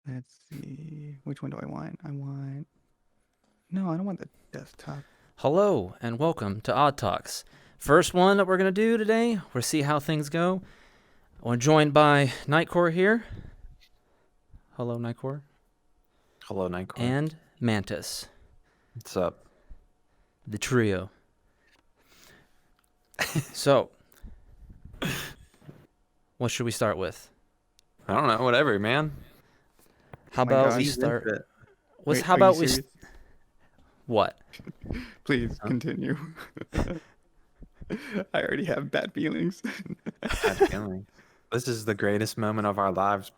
Let's see. Which one do I want? No, I don't want the desktop. Hello and welcome to Odd Talks. First one that we're going to do today, we'll see how things go. We're joined by Nightcore here. Hello, Nightcore. Hello, Nightcore. And Mantis, What's up? the trio. So, what should we start with? I don't know, whatever, man. How my about gosh. we Ease start? It. Wait, How are you about we? serious? What? Please Huh? continue. I already have bad feelings. Bad feelings. This is the greatest moment of our lives.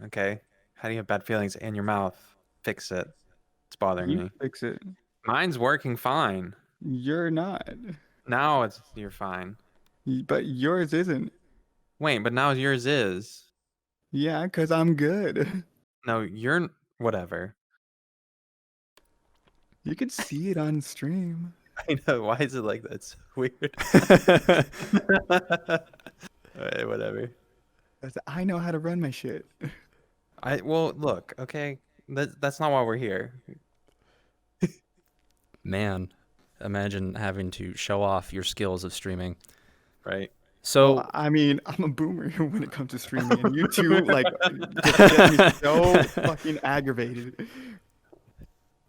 Okay? How do you have bad feelings in your mouth? Fix it. It's bothering You me. fix it. Mine's working fine. You're not. Now you're fine. But yours isn't. Wait, but now yours is. Yeah, because I'm good. No, you're whatever. You could see it on stream. I know. Why is it like that? It's weird. Alright, whatever. 'Cause I know how to run my shit. Well, look, okay. That's not why we're here. Man, imagine having to show off your skills of streaming. Right? So, Well, I mean, I'm a boomer when it comes to streaming, and you two, like, just get me so fucking aggravated.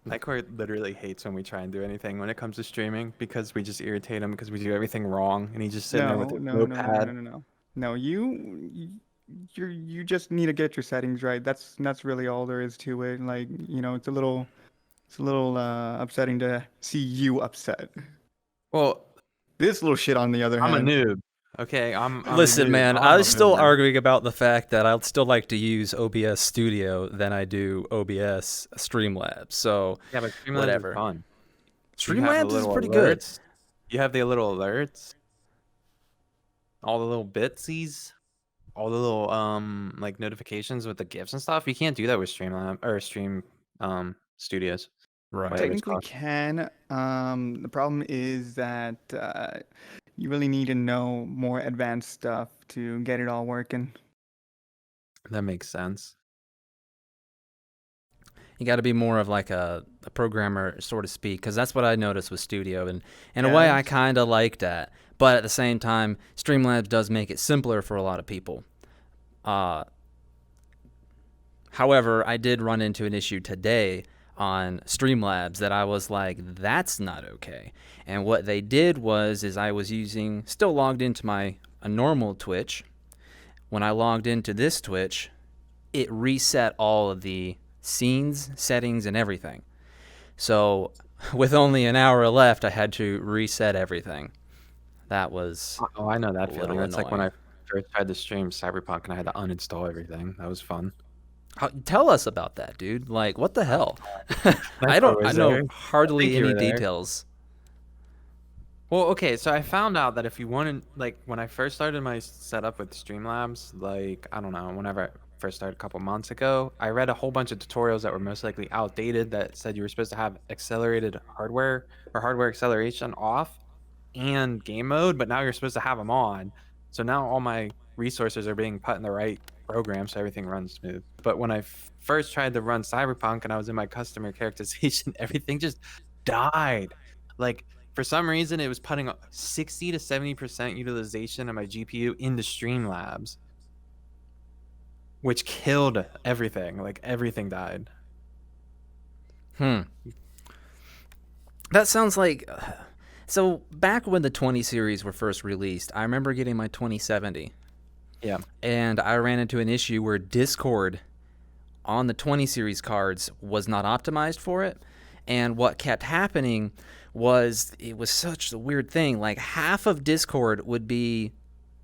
Nightcore literally hates when we try and do anything when it comes to streaming because we just irritate him because we do everything wrong and he's just sitting there with his notepad. No, you just need to get your settings right. That's really all there is to it. Like, it's a little upsetting to see you upset. Well, This little shit, on the other I'm a hand, noob. Okay, I'm a listen, noob. man, I'm I a was still noob, man. arguing about the fact that I'd still like to use OBS Studio than I do OBS Streamlabs. So, Yeah, but Streamlabs whatever. is fun. You have the Streamlabs is little pretty good. alerts. You have the little alerts, all the little bitsies, all the little like notifications with the GIFs and stuff. You can't do that with Streamlab or Stream Studios. Right. Whatever it's technically called. can. The problem is that you really need to know more advanced stuff to get it all working. That makes sense. You got to be more of like a programmer, so to speak, because that's what I noticed with Studio. And in a Yeah, way, I kind of like that. But at the same time, Streamlabs does make it simpler for a lot of people. However, I did run into an issue today on Streamlabs that I was like, that's not okay. And what they did is I was still logged into a normal Twitch. When I logged into this Twitch, it reset all of the scenes, settings, and everything. So with only an hour left, I had to reset everything. That was Oh, I know that a feeling. little That's like when I annoying. first tried to stream Cyberpunk and I had to uninstall everything. That was fun. Tell us about that, dude. Like, what the hell? Nightcore I was know there. I hardly think you any were there. details. Well, okay, so I found out that if you wanted, like, when I first started my setup with Streamlabs, like, I don't know, whenever I first started a couple months ago, I read a whole bunch of tutorials that were most likely outdated that said you were supposed to have accelerated hardware or hardware acceleration off and game mode, but now you're supposed to have them on. So now all my resources are being put in the right program so everything runs smooth. But when I first tried to run Cyberpunk and I was in my customer characterization, everything just died. Like, for some reason, it was putting 60 to 70% utilization of my GPU into Streamlabs, which killed everything. Like, everything died. That sounds like. So back when the 20 series were first released, I remember getting my 2070. Yeah. And I ran into an issue where Discord on the 20 series cards was not optimized for it. And what kept happening was it was such a weird thing. Like half of Discord would be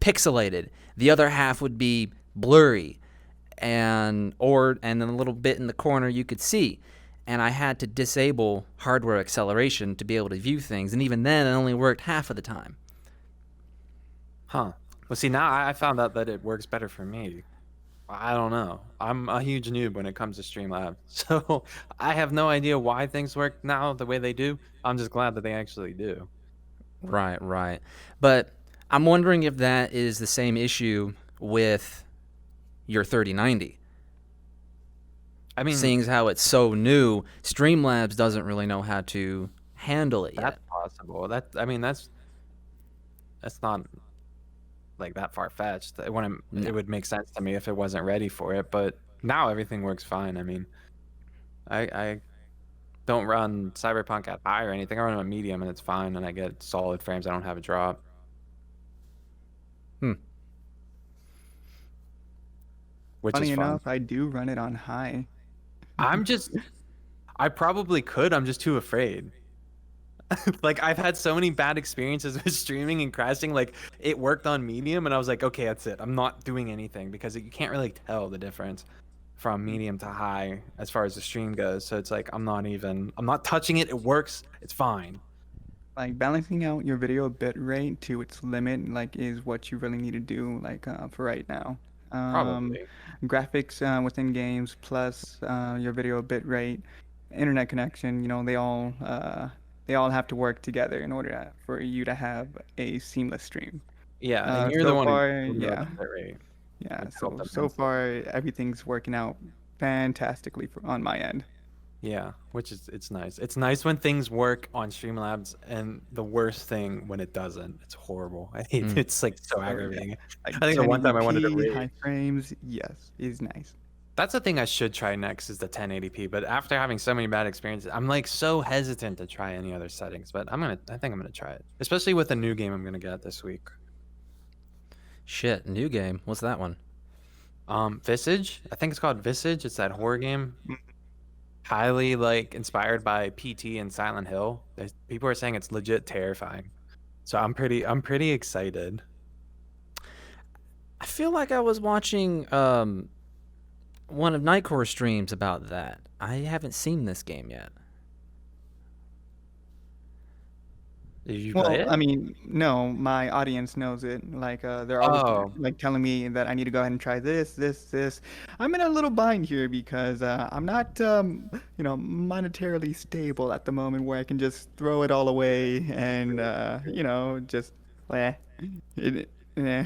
pixelated, the other half would be blurry, and then a little bit in the corner you could see. And I had to disable hardware acceleration to be able to view things, and even then it only worked half of the time. Huh. Well, see, now I found out that it works better for me. I don't know. I'm a huge noob when it comes to Streamlabs. So I have no idea why things work now the way they do. I'm just glad that they actually do. Right. But I'm wondering if that is the same issue with your 3090. I mean, seeing as how it's so new, Streamlabs doesn't really know how to handle it that's yet. possible. I mean, that's not like that far fetched. It wouldn't. No. It would make sense to me if it wasn't ready for it. But now everything works fine. I mean, I don't run Cyberpunk at high or anything. I run it on medium and it's fine, and I get solid frames. I don't have a drop. Hmm. Which Funny is fun. enough, I do run it on high. I probably could. I'm just too afraid. Like I've had so many bad experiences with streaming and crashing. Like it worked on medium, and I was like, okay, that's it. I'm not doing anything because you can't really tell the difference from medium to high as far as the stream goes. So it's like I'm not touching it. It works. It's fine. Like balancing out your video bit rate to its limit, like is what you really need to do, like for right now. Um, Probably. Graphics within games plus your video bit rate, internet connection. You know, they all have to work together in order for you to have a seamless stream. Yeah, and you're the So one far, who know yeah, the bit rate, yeah. which helped So immensely. far everything's working out fantastically on my end. Yeah, which is it's nice. It's nice when things work on Streamlabs, and the worst thing when it doesn't. It's horrible. I hate it's like so So yeah, aggravating. like I think the one time I wanted to 1080p, rage. high frames, yes, is nice. That's the thing I should try next is the 1080p. But after having so many bad experiences, I'm like so hesitant to try any other settings. But I think I'm gonna try it, especially with the new game I'm gonna get this week. Shit, new game. What's that one? Visage. I think it's called Visage. It's that horror game. Highly like inspired by PT and Silent Hill. People are saying it's legit terrifying. So I'm pretty excited. I feel like I was watching one of Nightcore streams about that. I haven't seen this game yet. Did you play Well, it? I mean, no, my audience knows it. Like, they're always Oh, like telling me that I need to go ahead and try this. I'm in a little bind here because I'm not, monetarily stable at the moment where I can just throw it all away and, just, eh, eh.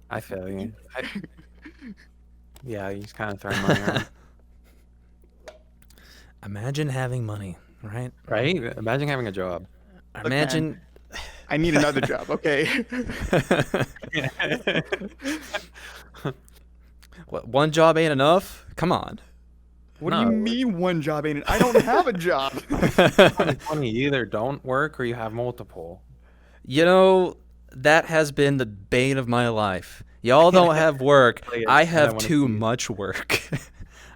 I feel you. Yeah, you just kind of throw money around. Imagine having money, right? Right? Imagine having a job. Look, Imagine. man, I need another job, okay? What, one job ain't enough? Come on. What do you No. mean one job ain't it? I don't have a job. 2020, you either don't work or you have multiple. You know, that has been the bane of my life. Y'all don't have work. Like, I I have wanna too see- much work.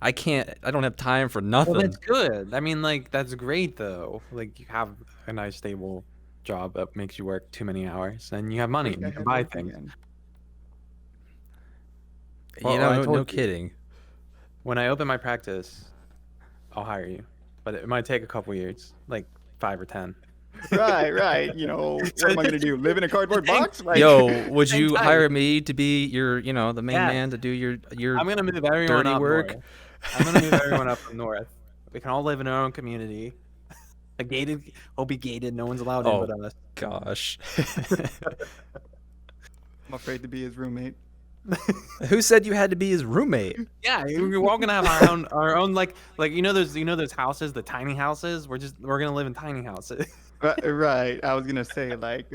I don't have time for Well, nothing. that's good. I mean, like, that's great, though. Like, you have a nice, stable job that makes you work too many hours, and you have money, and I you can had buy work things. again. Well, You know, I no told you. kidding. When I open my practice, I'll hire you. But it might take a couple years, like 5 or 10. Right. You know, what am I gonna do? Live in a cardboard box? Like, Yo, would Hang you tight. hire me to be your, the main Yes. man to do your I'm gonna move everyone dirty up work? north. I'm gonna move everyone up north. We can all live in our own community. A gated, will be gated. No one's allowed Oh. in but us. Gosh. I'm afraid to be his roommate. Who said you had to be his roommate? Yeah, we're all gonna have our own like those houses, the tiny houses. We're gonna live in tiny houses. Right. I was gonna say, like,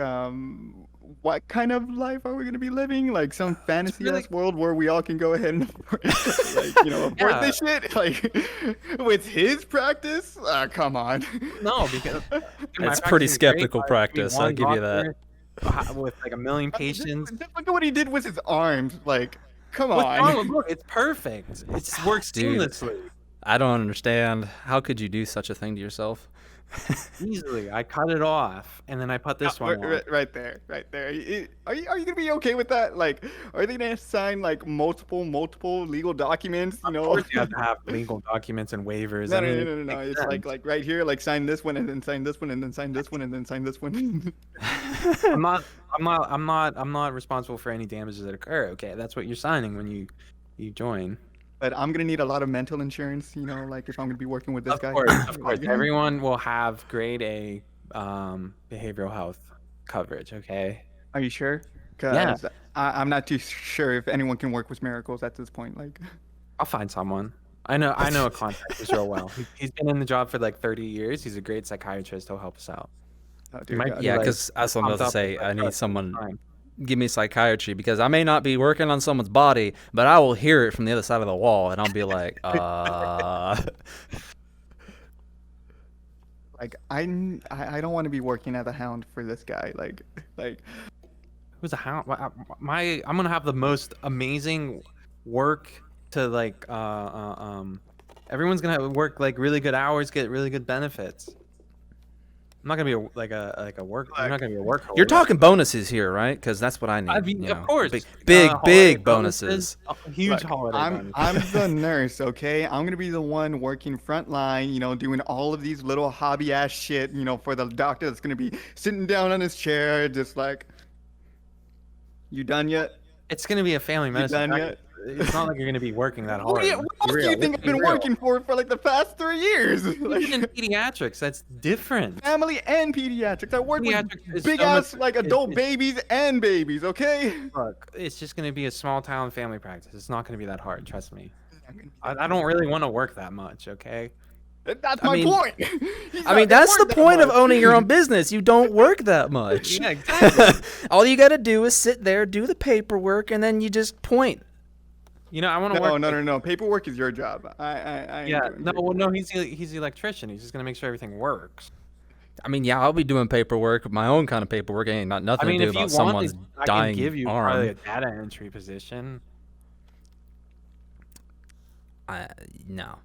what kind of life are we gonna be living? Like some fantasy really- ass world where we all can go ahead and afford Yeah. this shit? Like, with his practice? Come on. No, because It's pretty skeptical practice, I'll give you that. With like a million patients. Just look at what he did with his arms. Like, come What's wrong on. with look? It's perfect. It works Dude. seamlessly. I don't understand. How could you do such a thing to yourself? Easily. I cut it off and then I put this one on. Right there. Are you gonna be okay with that? Like, are they gonna sign like multiple legal documents? You Of know? course, you have to have legal documents and waivers. No, I mean, no. makes It's sense. like right here, like sign this one and then sign this one and then sign this one and then sign this one. I'm not responsible for any damages that occur. Okay, that's what you're signing when you join. But I'm gonna need a lot of mental insurance. You know, like if I'm gonna be working with this guy. Of course. Like, Everyone will have grade A behavioral health coverage. Okay. Are you sure? Yeah. Because I'm not too sure if anyone can work with miracles at this point. Like, I'll find someone. I know a contractor real well. He's been in the job for like 30 years. He's a great psychiatrist. He'll help us out. Oh He dear might God. be Yeah, like because that's what I'm pumped about to up with say. like I need drugs, but someone it's fine. give me psychiatry because I may not be working on someone's body, but I will hear it from the other side of the wall, and I'll be like, Like I don't want to be working as a hound for this guy. Like Who's a hound? I'm gonna have the most amazing work to like everyone's gonna work like really good hours, get really good benefits. I'm not gonna be like a work. You're not gonna be a workaholic. You're talking bonuses here, right? Because that's what I need. I mean, you of know, course, big holiday bonuses. huge look, holiday I'm bonuses. the nurse, okay? I'm gonna be the one working front line, you know, doing all of these little hobby ass shit, you know, for the doctor that's gonna be sitting down on his chair, just like, you done yet? It's gonna be a family You medicine. done yet? It's not like you're gonna be working that hard. What else do you think I've been working for like the past 3 years? Even in pediatrics, that's different. Family and pediatrics. I work Pediatrics with is big so much- ass like adult babies and babies, okay? Look, it's just gonna be a small town family practice. It's not gonna be that hard. Trust me. I don't really want to work that much. Okay. That's I my mean- point. I mean, that's the point of owning your own business. You don't work that much. Yeah, exactly. All you got to do is sit there, do the paperwork, and then you just point. You know, I want to work. No. Paperwork is your job. I ain't Yeah. doing No. Well, paperwork. no. He's the electrician. He's just gonna make sure everything works. I mean, yeah, I'll be doing paperwork, my own kind of paperwork. Ain't not nothing I mean, to do if you about want, someone's I dying can give you arm. probably a data entry position. No,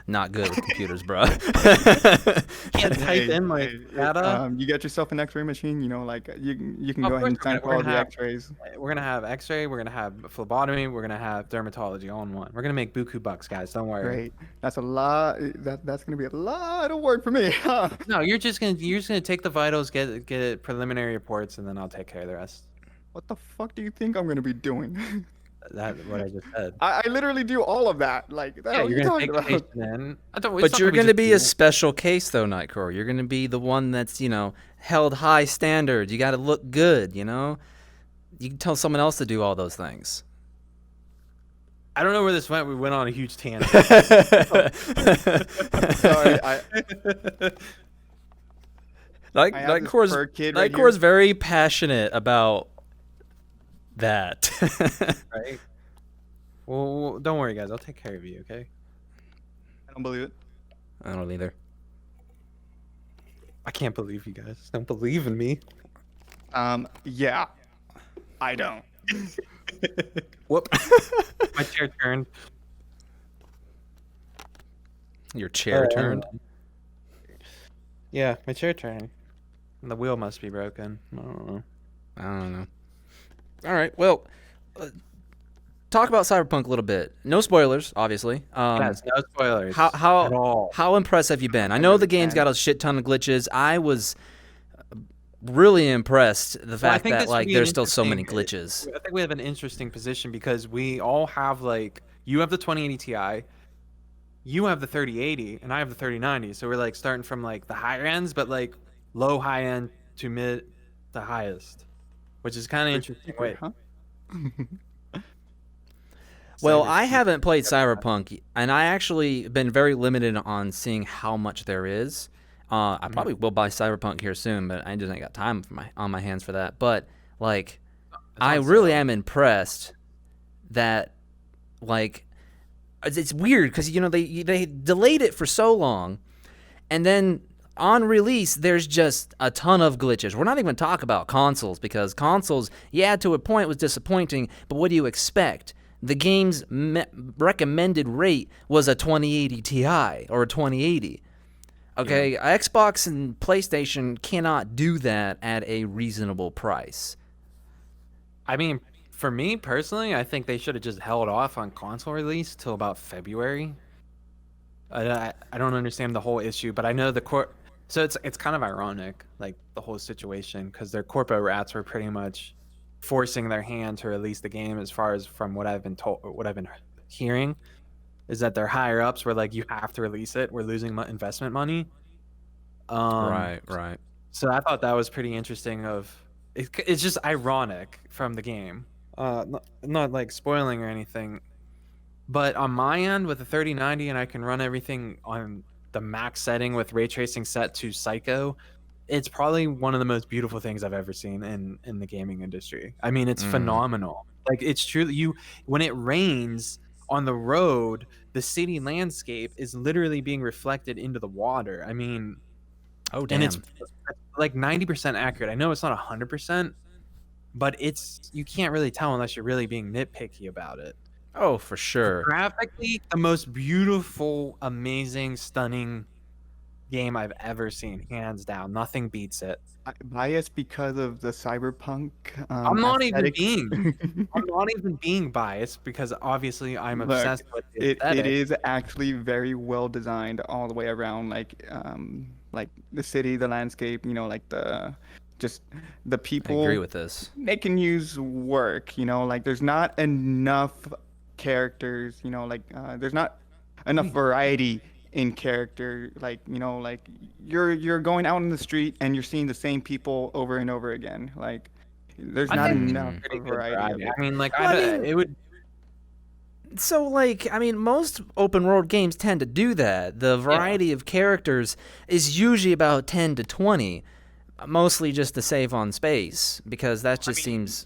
not good with computers, bro. Can't type in like data. You get yourself an X-ray machine. You know, like you can Of go ahead and course we're sample gonna all the have- X-rays. We're gonna have X-ray. We're gonna have phlebotomy. We're gonna have dermatology all in one. We're gonna make buku bucks, guys. Don't worry. Great. That's a lot. That's gonna be a lot of work for me. No, you're just gonna take the vitals, get preliminary reports, and then I'll take care of the rest. What the fuck do you think I'm gonna be doing? That's what I just said. I literally do all of that. Like, Yeah, what are you're you gonna talking take the about? patient in. I don't, it's But not you're gonna going to just be a special case, though, Nightcore. You're going to be the one that's, held high standards. You got to look good, You can tell someone else to do all those things. I don't know where this went. We went on a huge tangent. Sorry, Like I have this Nightcore's, fur kid right Nightcore's here. very passionate about that. Right? Well, don't worry, guys. I'll take care of you. Okay? I don't believe it. I don't either. I can't believe you guys don't believe in me. Yeah, I don't. Whoop. My chair turned. Your chair turned. Yeah, my chair turned. And the wheel must be broken. I don't know. I don't know. All right. Well, talk about Cyberpunk a little bit. No spoilers, obviously. Yes, no spoilers. How at all. how impressed have you been? I know the game's got a shit ton of glitches. I was really impressed the fact think that this would like be an there's still so many interesting- glitches. I think we have an interesting position because we all have like you have the 2080 Ti, you have the 3080, and I have the 3090. So we're like starting from like the higher ends, but like low high end to mid to highest, which is kind of interesting. Wait, Huh? Well, I haven't played Cyberpunk, and I actually been very limited on seeing how much there is. I probably will buy Cyberpunk here soon, but I just ain't got time on my hands for that. But like, I really am impressed that like it's weird because they delayed it for so long, and then on release there's just a ton of glitches. We're not even gonna talk about consoles because consoles, yeah, to a point was disappointing, but what do you expect? The game's recommended rate was a 2080 Ti or a 2080. Okay, Xbox and PlayStation cannot do that at a reasonable price. I mean, for me personally, I think they should have just held off on console release till about February. I don't understand the whole issue, but I know so it's kind of ironic, like the whole situation, because their corporate rats were pretty much forcing their hand to release the game. As far as from what I've been told, what I've been hearing, is that their higher ups were like, "You have to release it. We're losing investment money." Right. So I thought that was pretty interesting. It's just ironic from the game. Not like spoiling or anything. But on my end with the 3090 and I can run everything on the max setting with ray tracing set to psycho, it's probably one of the most beautiful things I've ever seen in the gaming industry. I mean, it's Mm. phenomenal. Like it's true, you when it rains on the road, the city landscape is literally being reflected into the water. I mean, Oh, and it's damn. like 90% accurate. I know it's not 100%, but it's you can't really tell unless you're really being nitpicky about it. Oh, for sure. Graphically, the most beautiful, amazing, stunning game I've ever seen, hands down. Nothing beats it. Biased because of the cyberpunk I'm not even aesthetics. being I'm not even being biased because obviously I'm Look, obsessed with the it aesthetic. is actually very well designed all the way around, like the city, the landscape, like the just the I agree people with this. they can use work, like there's not enough characters, there's not enough variety in character, like you're going out in the street and you're seeing the same people over and over again. Like there's I not think it's enough Mm. pretty good variety of variety. it. I mean, like Well, I I don't, mean, it would so like, I mean, most open world games tend to do that. The yeah. variety of characters is usually about 10 to 20, mostly just to save on space because that I just mean, seems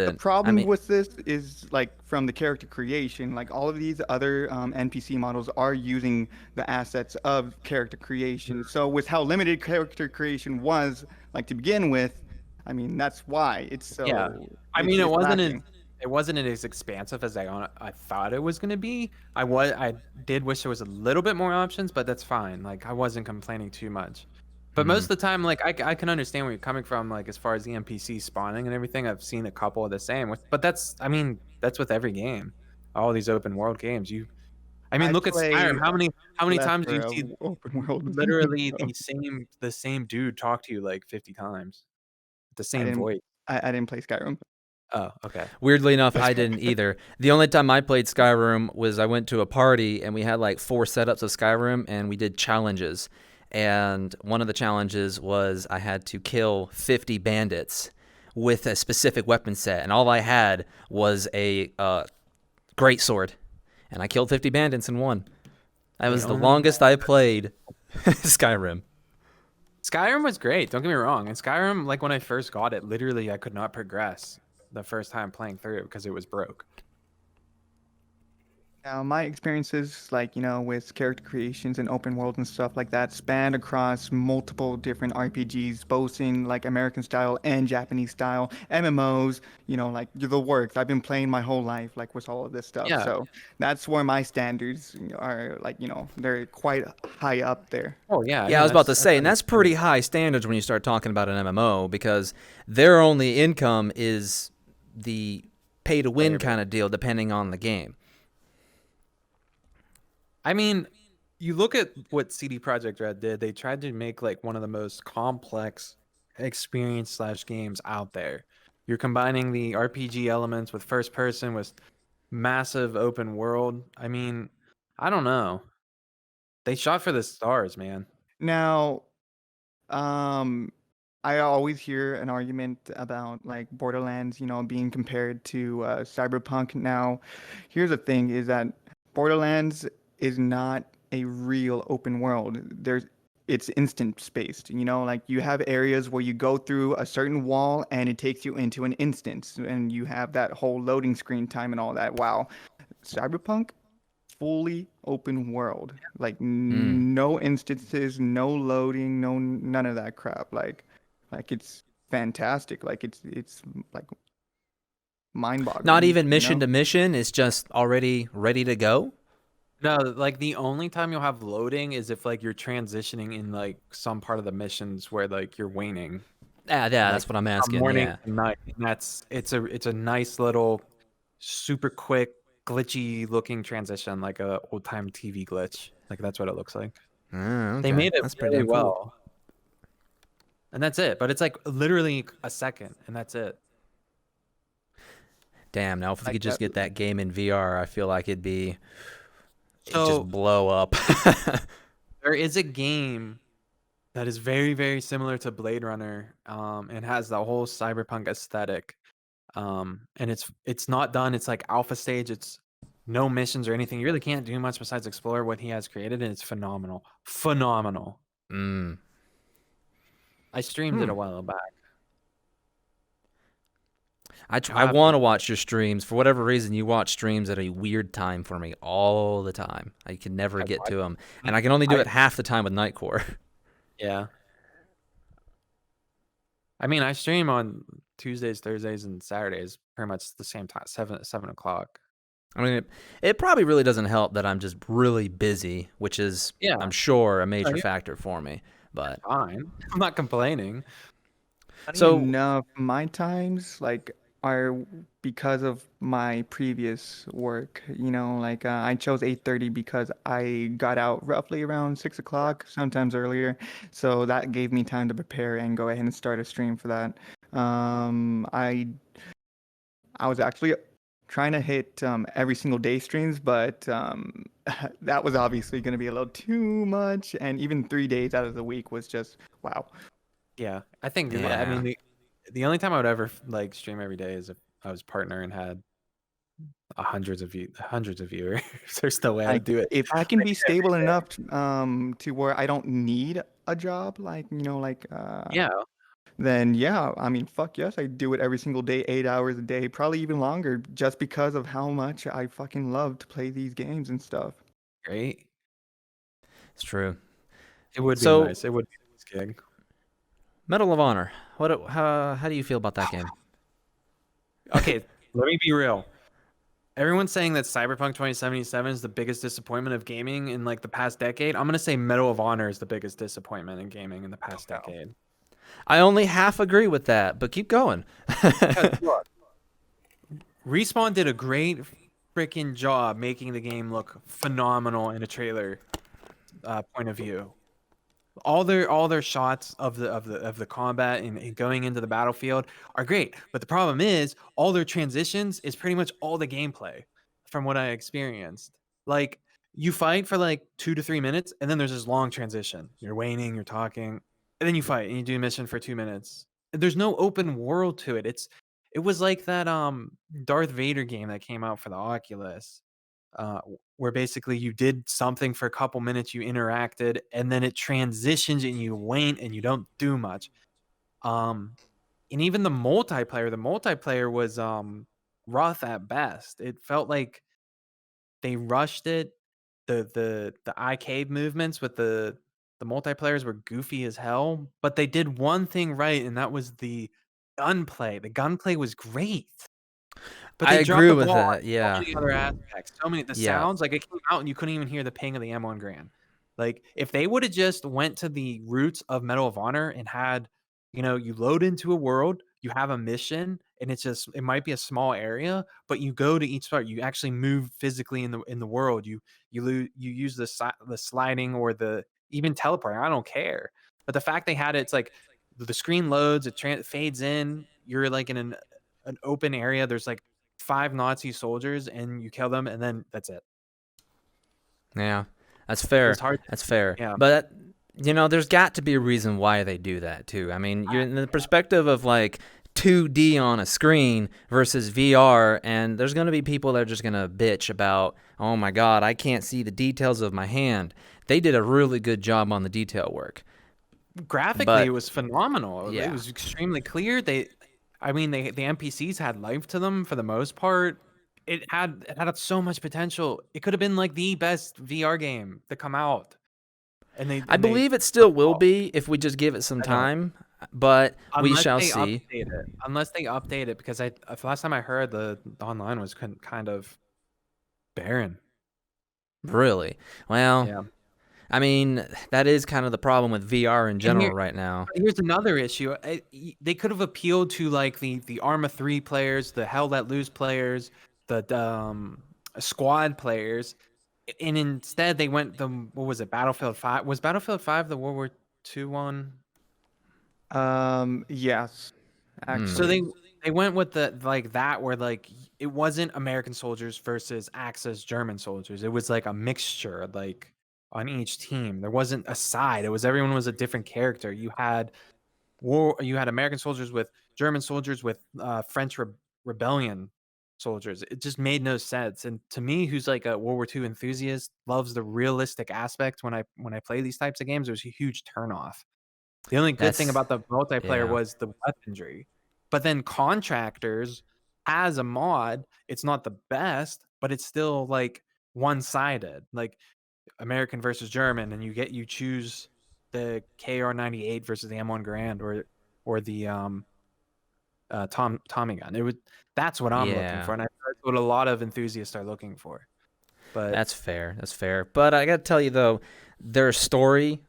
The redundant. I problem mean, with this is like from the character creation, like all of these other NPC models are using the assets of character creation. So with how limited character creation was, like to begin with, I mean that's why it's yeah. so I mean, it's lacking. it wasn't as expansive as I thought it was gonna be. I did wish there was a little bit more options, but that's fine. Like I wasn't complaining too much. But most mm, of the time, like I can understand where you're coming from. Like as far as the NPC spawning and everything, I've seen a couple of the same. But that's I mean that's with every game. All these open world games. I mean, I look at Skyrim. play How many times do you plethora of see open world games. literally So the same dude talk to you like 50 times? The I same didn't voice. I didn't play Skyrim. Oh, okay. weirdly enough, That's I didn't either. The only time I played Skyrim was I went to a party and we had like 4 setups of Skyrim and we did challenges. And one of the challenges was I had to kill 50 bandits with a specific weapon set, and all I had was a great sword, and I killed 50 bandits and won. That The was the only longest I played Skyrim. Skyrim was great. Don't get me wrong. And Skyrim, like when I first got it, literally I could not progress the first time playing through it because it was broke. Now, my experiences, with character creations and open world and stuff like that, span across multiple different RPGs, both in like American style and Japanese style, MMOs, like the works. I've been playing my whole life, like with all of this stuff. Yeah. So that's where my standards are, like, they're quite high up there. Oh yeah. I Yeah, I mean was about to that's say, and that's pretty high standards when you start talking about an MMO because their only income is the pay to win player base. kind of deal, depending on the game. I mean, you look at what CD Projekt Red did. They tried to make like one of the most complex experience slash games out there. You're combining the RPG elements with first person with massive open world. I mean, I don't know. They shot for the stars, man. Now, Um, I always hear an argument about like Borderlands, being compared to Cyberpunk. Now, here's the thing: is that Borderlands is not a real open world. It's instant spaced. Like you have areas where you go through a certain wall and it takes you into an instance, and you have that whole loading screen time and all that. Wow, Cyberpunk fully open world. Like Mm. no instances, no loading, no none of that crap. Like it's fantastic. Like it's like Not mind-boggling, even mission to mission, it's just already ready to go. No, like the only time you'll have loading is if like you're transitioning in like some part of the missions where like you're waning, Yeah, like that's what I'm from asking. morning Yeah. to night. And that's it's a nice little super quick glitchy looking transition like a old time TV glitch. Like that's what it looks like. They Okay, made it that's pretty really damn cool. well. And that's it. But it's like literally a second and that's it. Damn. Now, if we like could just that. get that game in VR, I feel like it'd just So blow up. there is a game that is very, very similar to Blade Runner, and has the whole cyberpunk aesthetic. And it's not done. It's like alpha stage. It's no missions or anything. You really can't do much besides explore what he has created, and it's phenomenal. Phenomenal. Mm. I streamed it Hmm. a while back. You'll I have to. want to watch your streams. For whatever reason, you watch streams at a weird time for me all the time. I can never I get watch. to them. And I can only do I it half the time with Nightcore. yeah. I mean, I stream on Tuesdays, Thursdays, and Saturdays, pretty much the same time, 7 o'clock. I mean, it probably really doesn't help that I'm just really busy, which is, Yeah, I'm sure, a no, major you're factor for me. But fine. I'm not complaining. Funny so enough, my times like are because of my previous work. You know, like I chose 8:30 because I got out roughly around 6 o'clock, sometimes earlier. So that gave me time to prepare and go ahead and start a stream for that. I was actually trying to hit every single day streams, but that was obviously going to be a little too much. And even 3 days out of the week was just wow. Yeah, I think. I yeah, mean, the only time I would ever like stream every day is if I was partner and had hundreds of viewers. There's no way I Like would do it if I can like be every stable day. enough to where I don't need a job, like Yeah, then yeah, I mean fuck yes, I do it every single day, 8 hours a day, probably even longer, just because of how much I fucking love to play these games and stuff. great. it's true. It would be So, nice. It would be a nice gig. Medal of Honor. How do you feel about that game? Okay, let me be real. Everyone's saying that Cyberpunk 2077 is the biggest disappointment of gaming in like the past decade. I'm gonna say Medal of Honor is the biggest disappointment in gaming in the past decade. I only half agree with that, but keep going. Because look, Respawn did a great freaking job making the game look phenomenal in a trailer point of view. All their shots of the combat and going into the battlefield are great, but the problem is all their transitions is pretty much all the gameplay from what I experienced. Like you fight for like 2 to 3 minutes, and then there's this long transition. You're waning, you're talking, and then you fight and you do a mission for 2 minutes. There's no open world to it. It was like that Darth Vader game that came out for the Oculus, where basically you did something for a couple minutes, you interacted, and then it transitions and you wait and you don't do much. Um, and even the multiplayer was rough at best. It felt like they rushed it. The arcade movements with the multiplayers were goofy as hell, but they did one thing right, and that was the gunplay. The gunplay was great. But I they dropped agree the with ball that. on so Yeah. many other aspects. So many the Yeah. sounds, like, it came out and you couldn't even hear the ping of the M1 Garand. Like, if they woulda just went to the roots of Medal of Honor and had, you load into a world, you have a mission, and it might be a small area, but you go to each part. You actually move physically in the world. You use the sliding or the even teleporting. I don't care. But the fact they had it, it's like the screen loads, it fades in. You're like in an open area. There's like 5 Nazi soldiers and you kill them and then that's it. Yeah. That's It was fair. hard. That's fair. Yeah. But there's got to be a reason why they do that too. I mean, you're in the perspective of like 2D on a screen versus VR, and there's going to be people that are just going to bitch about, "Oh my god, I can't see the details of my hand." They did a really good job on the detail work. Graphically, it But was phenomenal. It yeah. was extremely clear. The NPCs had life to them for the most part. It had so much potential. It could have been like the best VR game to come out. And they I and they believe it still will be if we just give it some I know. time, but we Unless shall they see. update it. Unless they update it because the last time I heard the online was kind of barren. Really. Well, Yeah. I mean, that is kind of the problem with VR in And general right now. here's another issue. They could have appealed to like the Arma 3 players, the Hell Let Loose players, the squad players, and instead they went what was it? Battlefield 5. Was Battlefield 5 the World War II one? Yes, Hmm. So actually. they went with the like that where like it wasn't American soldiers versus Axis German soldiers. It was like a mixture like on each team. There wasn't a side. Everyone was a different character. You had American soldiers with German soldiers with French rebellion. soldiers. It just made no sense. And to me, who's like a World War II enthusiast, loves the realistic aspect when I play these types of games, it was a huge turnoff. The only good thing That's about the multiplayer yeah. was the weaponry. But then Contractors has a mod. It's not the best, but it's still like one-sided, like American versus German, and you choose the KR98 versus the M1 Garand or the Tommy gun. That's what I'm looking Yeah. for, and that's what a lot of enthusiasts are looking for. But That's fair. That's fair. But I got to tell you though, their story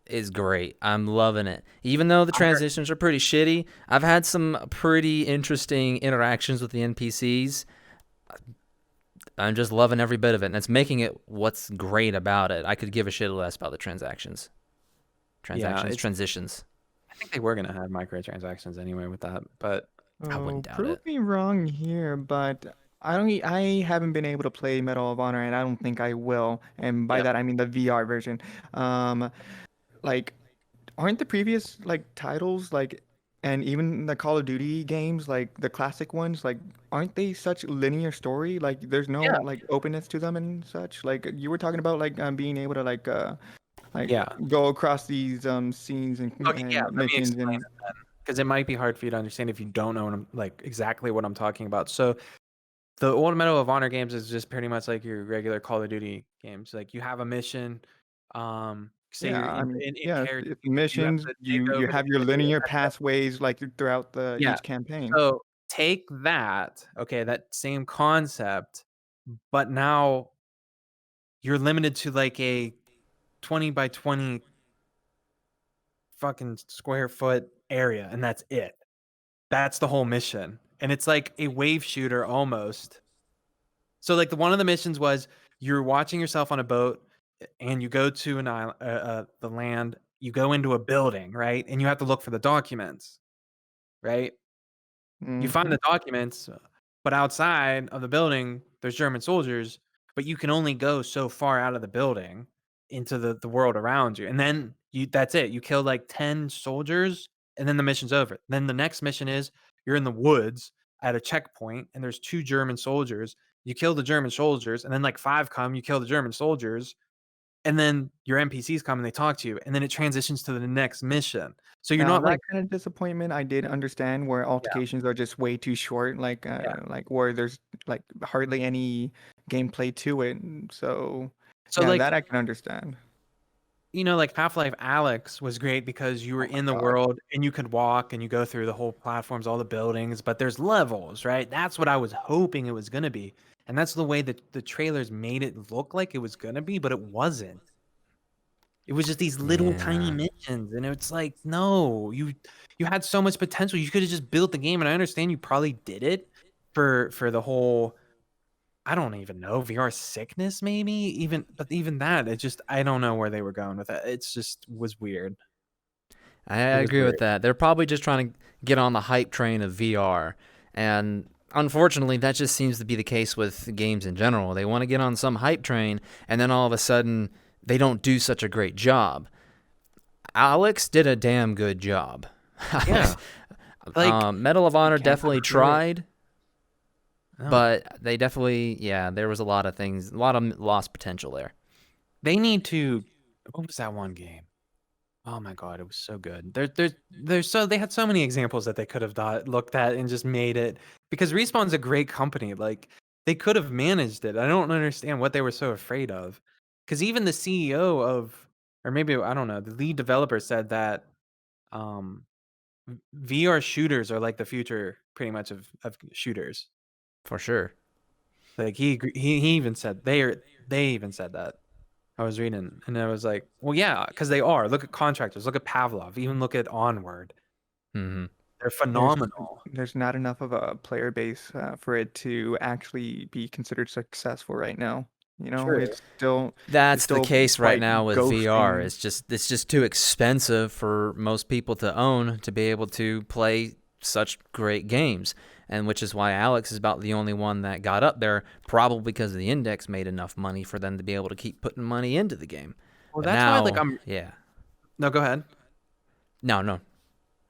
is great. I'm loving it. Even though the I heard, transitions are pretty shitty, I've had some pretty interesting interactions with the NPCs. I'm just loving every bit of it, and it's making it what's great about it. I could give a shit less about the yeah, transitions. I think they were gonna have microtransactions anyway with that, but I Oh, wouldn't doubt prove it. me wrong here, but I haven't been able to play Medal of Honor, and I don't think I will. And by yeah, that I mean the VR version. Um, like, aren't the previous like titles like, and even the Call of Duty games, like the classic ones, like, aren't they such linear story? Like, there's no yeah, like openness to them and such. Like you were talking about like being able to like yeah. go across these scenes Okay, yeah. and Let me missions explain and it then, because it might be hard for you to understand if you don't know what I'm like exactly what I'm talking about. So the old Medal of Honor games is just pretty much like your regular Call of Duty games. Like you have a mission, say yeah, you're I mean, in yeah, character, it's you have missions. to take You over the have your city. linear pathways like throughout the Yeah. each campaign. So take that, okay, that same concept, but now you're limited to like a 20 by 20 fucking square foot area, and that's it. That's the whole mission. And it's like a wave shooter almost. So like one of the missions was you're watching yourself on a boat and you go to an island, the land, you go into a building, right? And you have to look for the documents, right? You find Mm-hmm. the documents, but outside of the building, there's German soldiers, but you can only go so far out of the building into the world around you. And then that's it. You kill like 10 soldiers and then the mission's over. Then the next mission is you're in the woods at a checkpoint and there's 2 German soldiers. You kill the German soldiers and then like 5 come, you kill the German soldiers, and then your NPCs come and they talk to you and then it transitions to the next mission. So you're Now not like that kind of disappointment I did understand where yeah, altercations are just way too short, yeah. like where there's like hardly any gameplay to it. So So yeah, like that I can understand. like Half-Life Alex was great because you were Oh my in the God. world and you could walk and you go through the whole platforms, all the buildings, but there's levels, right? That's what I was hoping it was going to be. And that's the way that the trailers made it look like it was going to be, but it wasn't. It was just these little tiny Yeah. missions and it's like, no, you had so much potential. You could have just built the game, and I understand you probably did it for the whole, I don't even know, VR sickness maybe, but even that, I don't know where they were going with it. It's just was weird. I It was agree with weird. that. They're probably just trying to get on the hype train of VR. And unfortunately, that just seems to be the case with games in general. They want to get on some hype train, and then all of a sudden, they don't do such a great job. Alex did a damn good job. Yeah. Like, Medal of I Honor can't definitely argue it. tried, no. but they definitely, yeah, there was a lot of things, a lot of lost potential there. They need to, what was that one game? Oh my god, it was so good. They had so many examples that they could have looked at and just made it, because Respawn's a great company. Like they could have managed it. I don't understand what they were so afraid of. Because even the CEO of, or maybe I don't know, the lead developer said that um, VR shooters are like the future, pretty much of shooters. For sure. Like he even said they even said that. I was reading and I was like, well, yeah, because they are. Look at Contractors. Look at Pavlov. Even look at Onward. Hmm. They're There's phenomenal. there's not enough of a player base for it to actually be considered successful right now. You know, True. it's That's the still case right quite now with VR. ghosting. It's just too expensive for most people to own to be able to play such great games. And which is why Alex is about the only one that got up there, probably because the index made enough money for them to be able to keep putting money into the game. Well, But that's why like now, I'm yeah. no, go ahead. No, no.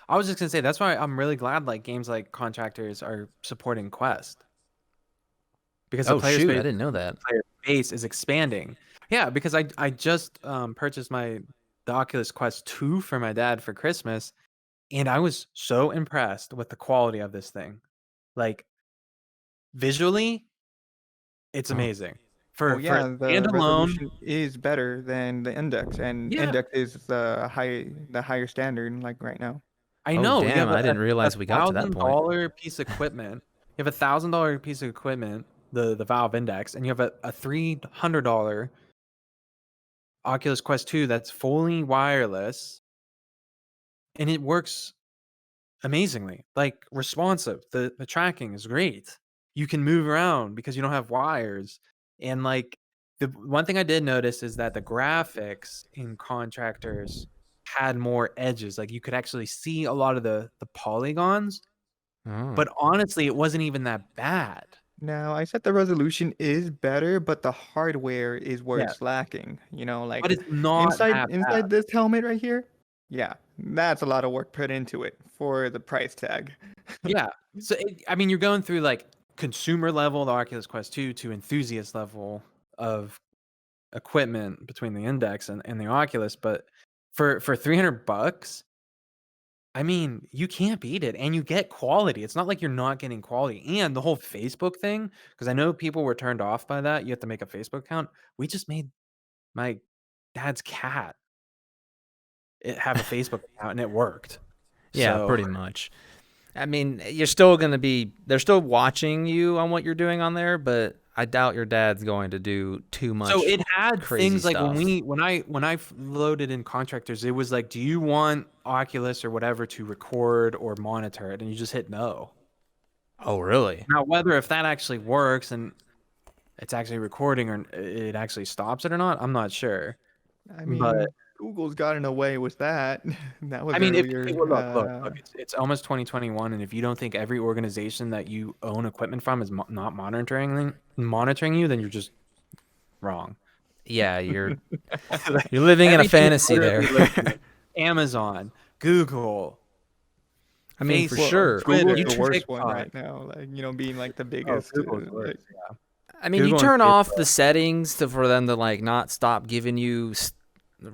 I was just gonna say that's why I'm really glad like games like Contractors are supporting Quest. because the Oh player shoot, I space didn't know that. player base is expanding. Yeah, because I just purchased the Oculus Quest 2 for my dad for Christmas, and I was so impressed with the quality of this thing. Like visually, it's Oh. amazing. Oh For yeah, the standalone, resolution is better than the Index, and yeah, Index is the higher standard like right now. I Oh know. You damn, have I didn't a realize we got to that point. $1,000 piece of equipment. You have a $1,000 piece of equipment, the Valve Index, and you have a $300 Oculus Quest 2 that's fully wireless, and it works amazingly. Like responsive. The tracking is great. You can move around because you don't have wires. And like the one thing I did notice is that the graphics in Contractors had more edges. Like you could actually see a lot of the polygons, Oh. but honestly, it wasn't even that bad. Now, I said the resolution is better, but the hardware is where Yeah, it's lacking. You know, but like it's not inside that bad. inside this helmet right here. Yeah, that's a lot of work put into it for the price tag. Yeah. So I mean, you're going through like consumer level, the Oculus Quest 2, to enthusiast level of equipment between the Index and the Oculus, but for $300, I mean, you can't beat it, and you get quality. It's not like you're not getting quality. And the whole Facebook thing, because I know people were turned off by that. You have to make a Facebook account. We just made my dad's cat have a Facebook account, and it worked. Yeah, So pretty much. I mean, you're still gonna be. They're still watching you on what you're doing on there, but I doubt your dad's going to do too So much it had crazy things like stuff. when I loaded in Contractors, it was like, do you want Oculus or whatever to record or monitor it? And you just hit no. Oh, really? Now whether if that actually works and it's actually recording or it actually stops it or not, I'm not sure. I But mean, Google's gotten away with that. That was I mean, if earlier. well, look, it's almost 2021, and if you don't think every organization that you own equipment from is not monitoring you, then you're just wrong. Yeah, you're Like, you're living in a everything is fantasy there. literally listening. Amazon, Google, I mean, for Facebook, sure. Google's Twitter, the worst one TikTok. right now. Like, being like the Oh, biggest. Google's worse. Like, Yeah. I mean, you Google and turn off Facebook. the settings for them to like not stop giving you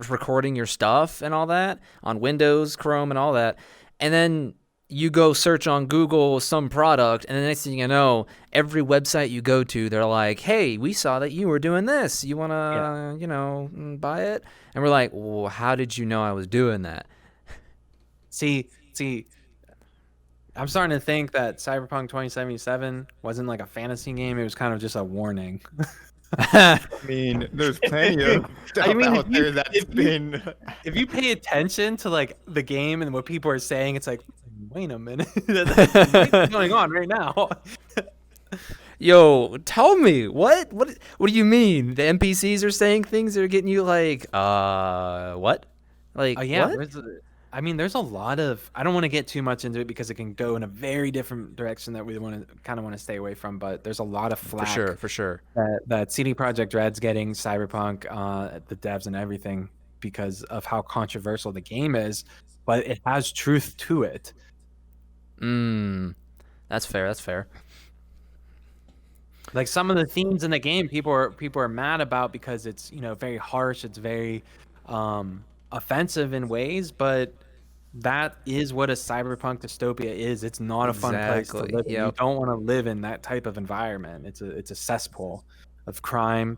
recording your stuff and all that on Windows, Chrome, and all that, and then you go search on Google some product, and the next thing you know, every website you go to, they're like, "Hey, we saw that you were doing this. You wanna, buy it?" And we're like, "Well, how did you know I was doing that?" See, I'm starting to think that Cyberpunk 2077 wasn't like a fantasy game. It was kind of just a warning. I mean, there's plenty of stuff out there that's been. If you pay attention to like the game and what people are saying, it's like, wait a minute, what's going on right now? Yo, tell me what do you mean? The NPCs are saying things that are getting you like, what? Like, Yeah, what? there's a lot of. I don't want to get too much into it because it can go in a very different direction that we want to stay away from. But there's a lot of flack For sure. that CD Projekt Red's getting Cyberpunk, the devs and everything, because of how controversial the game is. But it has truth to it. That's fair. Like some of the themes in the game, people are mad about because it's very harsh. It's very offensive in ways, but that is what a cyberpunk dystopia is. It's not a fun place to Exactly. live in. You Yep. don't want to live in that type of environment. It's a cesspool of crime,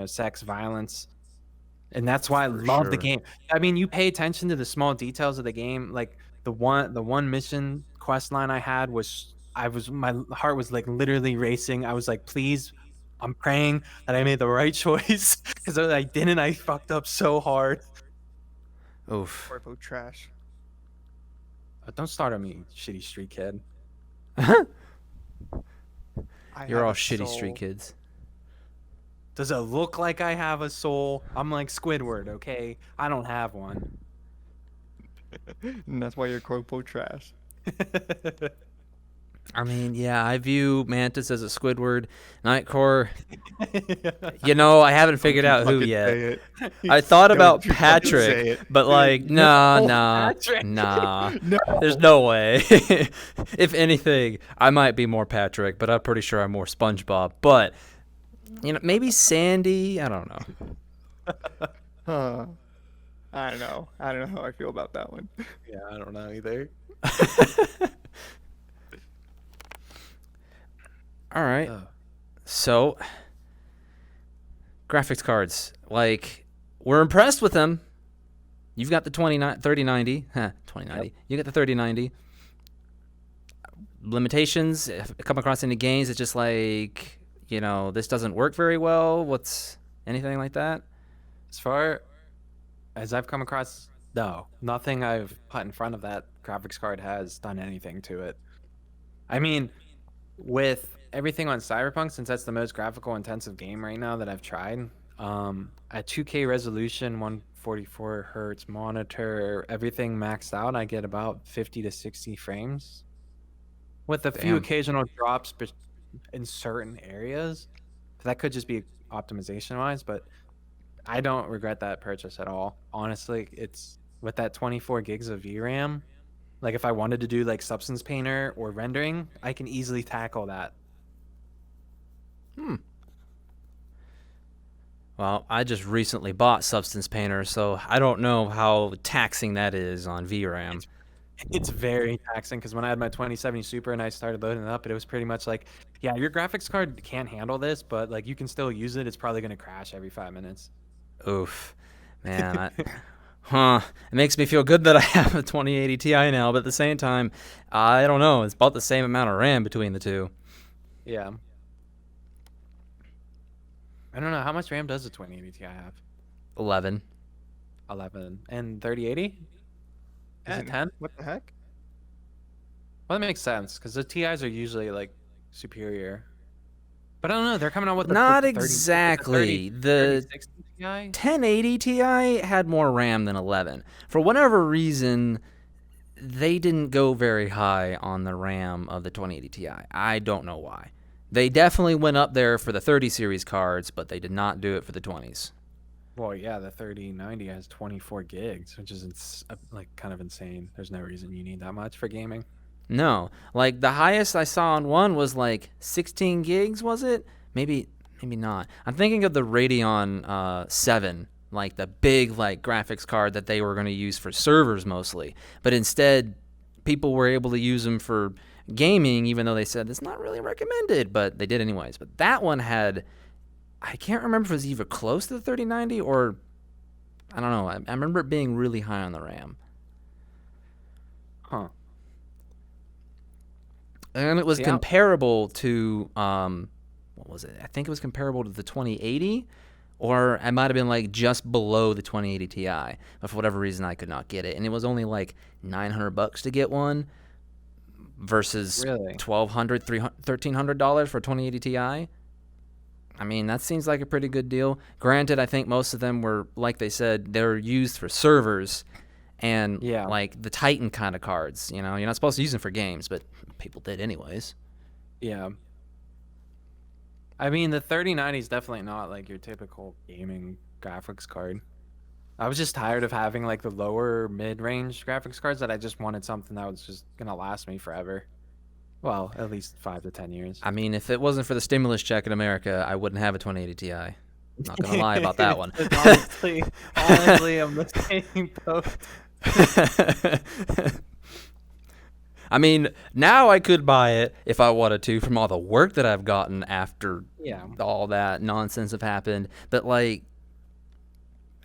sex, violence, and that's why I love the sure. game. I mean, you pay attention to the small details of the game. Like the one mission quest line I had my heart was like literally racing. I was like, please, I'm praying that I made the right choice because I didn't. I fucked up so hard. Oof. Corpo trash. Don't start on me, shitty street kid. You're all shitty street kids. Does it look like I have a soul? I'm like Squidward, okay? I don't have one. And that's why you're corpo trash. I mean, yeah, I view Mantis as a Squidward. Nightcore, you know, I haven't Don't figured you out who fucking yet. say it. I thought Don't about you fucking Patrick, say it. but like, nah, No, nah, Patrick. nah. No. There's no way. If anything, I might be more Patrick, but I'm pretty sure I'm more SpongeBob. But you know, maybe Sandy. I don't know. Huh. I don't know. I don't know how I feel about that one. Yeah, I don't know either. All right. Oh. So, graphics cards. Like, we're impressed with them. You've got the 3090. 2090. Yep. You got the 3090. Limitations, if it come across any games, it's just like, you know, this doesn't work very well. What's anything like that? As far as I've come across, no, nothing I've put in front of that graphics card has done anything to it. I mean, with everything on Cyberpunk, since that's the most graphical intensive game right now that I've tried, at 2K resolution, 144 hertz monitor, everything maxed out, I get about 50 to 60 frames, with a few Damn. occasional drops in certain areas. That could just be optimization wise, but I don't regret that purchase at all. Honestly, it's with that 24 gigs of VRAM. Like if I wanted to do like Substance Painter or rendering, I can easily tackle that. Well, I just recently bought Substance Painter, so I don't know how taxing that is on VRAM. It's very taxing because when I had my 2070 Super and I started loading it up, it was pretty much like, yeah, your graphics card can't handle this, but like you can still use it. It's probably going to crash every 5 minutes. Oof. Man, it makes me feel good that I have a 2080 Ti now, but at the same time, I don't know. It's about the same amount of RAM between the two. Yeah. I don't know. How much RAM does the 2080 Ti have? 11. 11. And 3080? Is it And 10? what the heck? Well, that makes sense because the TIs are usually like superior. But I don't know. They're coming out with the Not 30 exactly. the The 3060 Ti. 1080 Ti had more RAM than 11. For whatever reason, they didn't go very high on the RAM of the 2080 Ti. I don't know why. They definitely went up there for the 30 series cards, but they did not do it for the 20s. Well, yeah, the 3090 has 24 gigs, which is like kind of insane. There's no reason you need that much for gaming. No, like the highest I saw on one was like 16 gigs, was it? Maybe not. I'm thinking of the Radeon 7, like the big like graphics card that they were going to use for servers mostly. But instead, people were able to use them for gaming, even though they said it's not really recommended, but they did anyways. But that one had, I can't remember if it was either close to the 3090 or, I don't know. I remember it being really high on the RAM. Huh. And it was Yeah. comparable to, what was it? I think it was comparable to the 2080, or it might have been like just below the 2080 Ti. But for whatever reason, I could not get it. And it was only like $900 to get one versus Really? $1,200, $1,300 for a 2080 Ti. I mean, that seems like a pretty good deal. Granted, I think most of them were, like they said, they're used for servers and Yeah. like the Titan kind of cards. You know, you're not supposed to use them for games, but people did anyways. Yeah. I mean, the 3090 is definitely not like your typical gaming graphics card. I was just tired of having like the lower mid-range graphics cards that I just wanted something that was just gonna last me forever. Well, at least 5 to 10 years. I mean, if it wasn't for the stimulus check in America, I wouldn't have a 2080 Ti. Not gonna lie about that one. honestly, I'm the same boat. I mean, now I could buy it if I wanted to from all the work that I've gotten after Yeah. all that nonsense have happened. But like,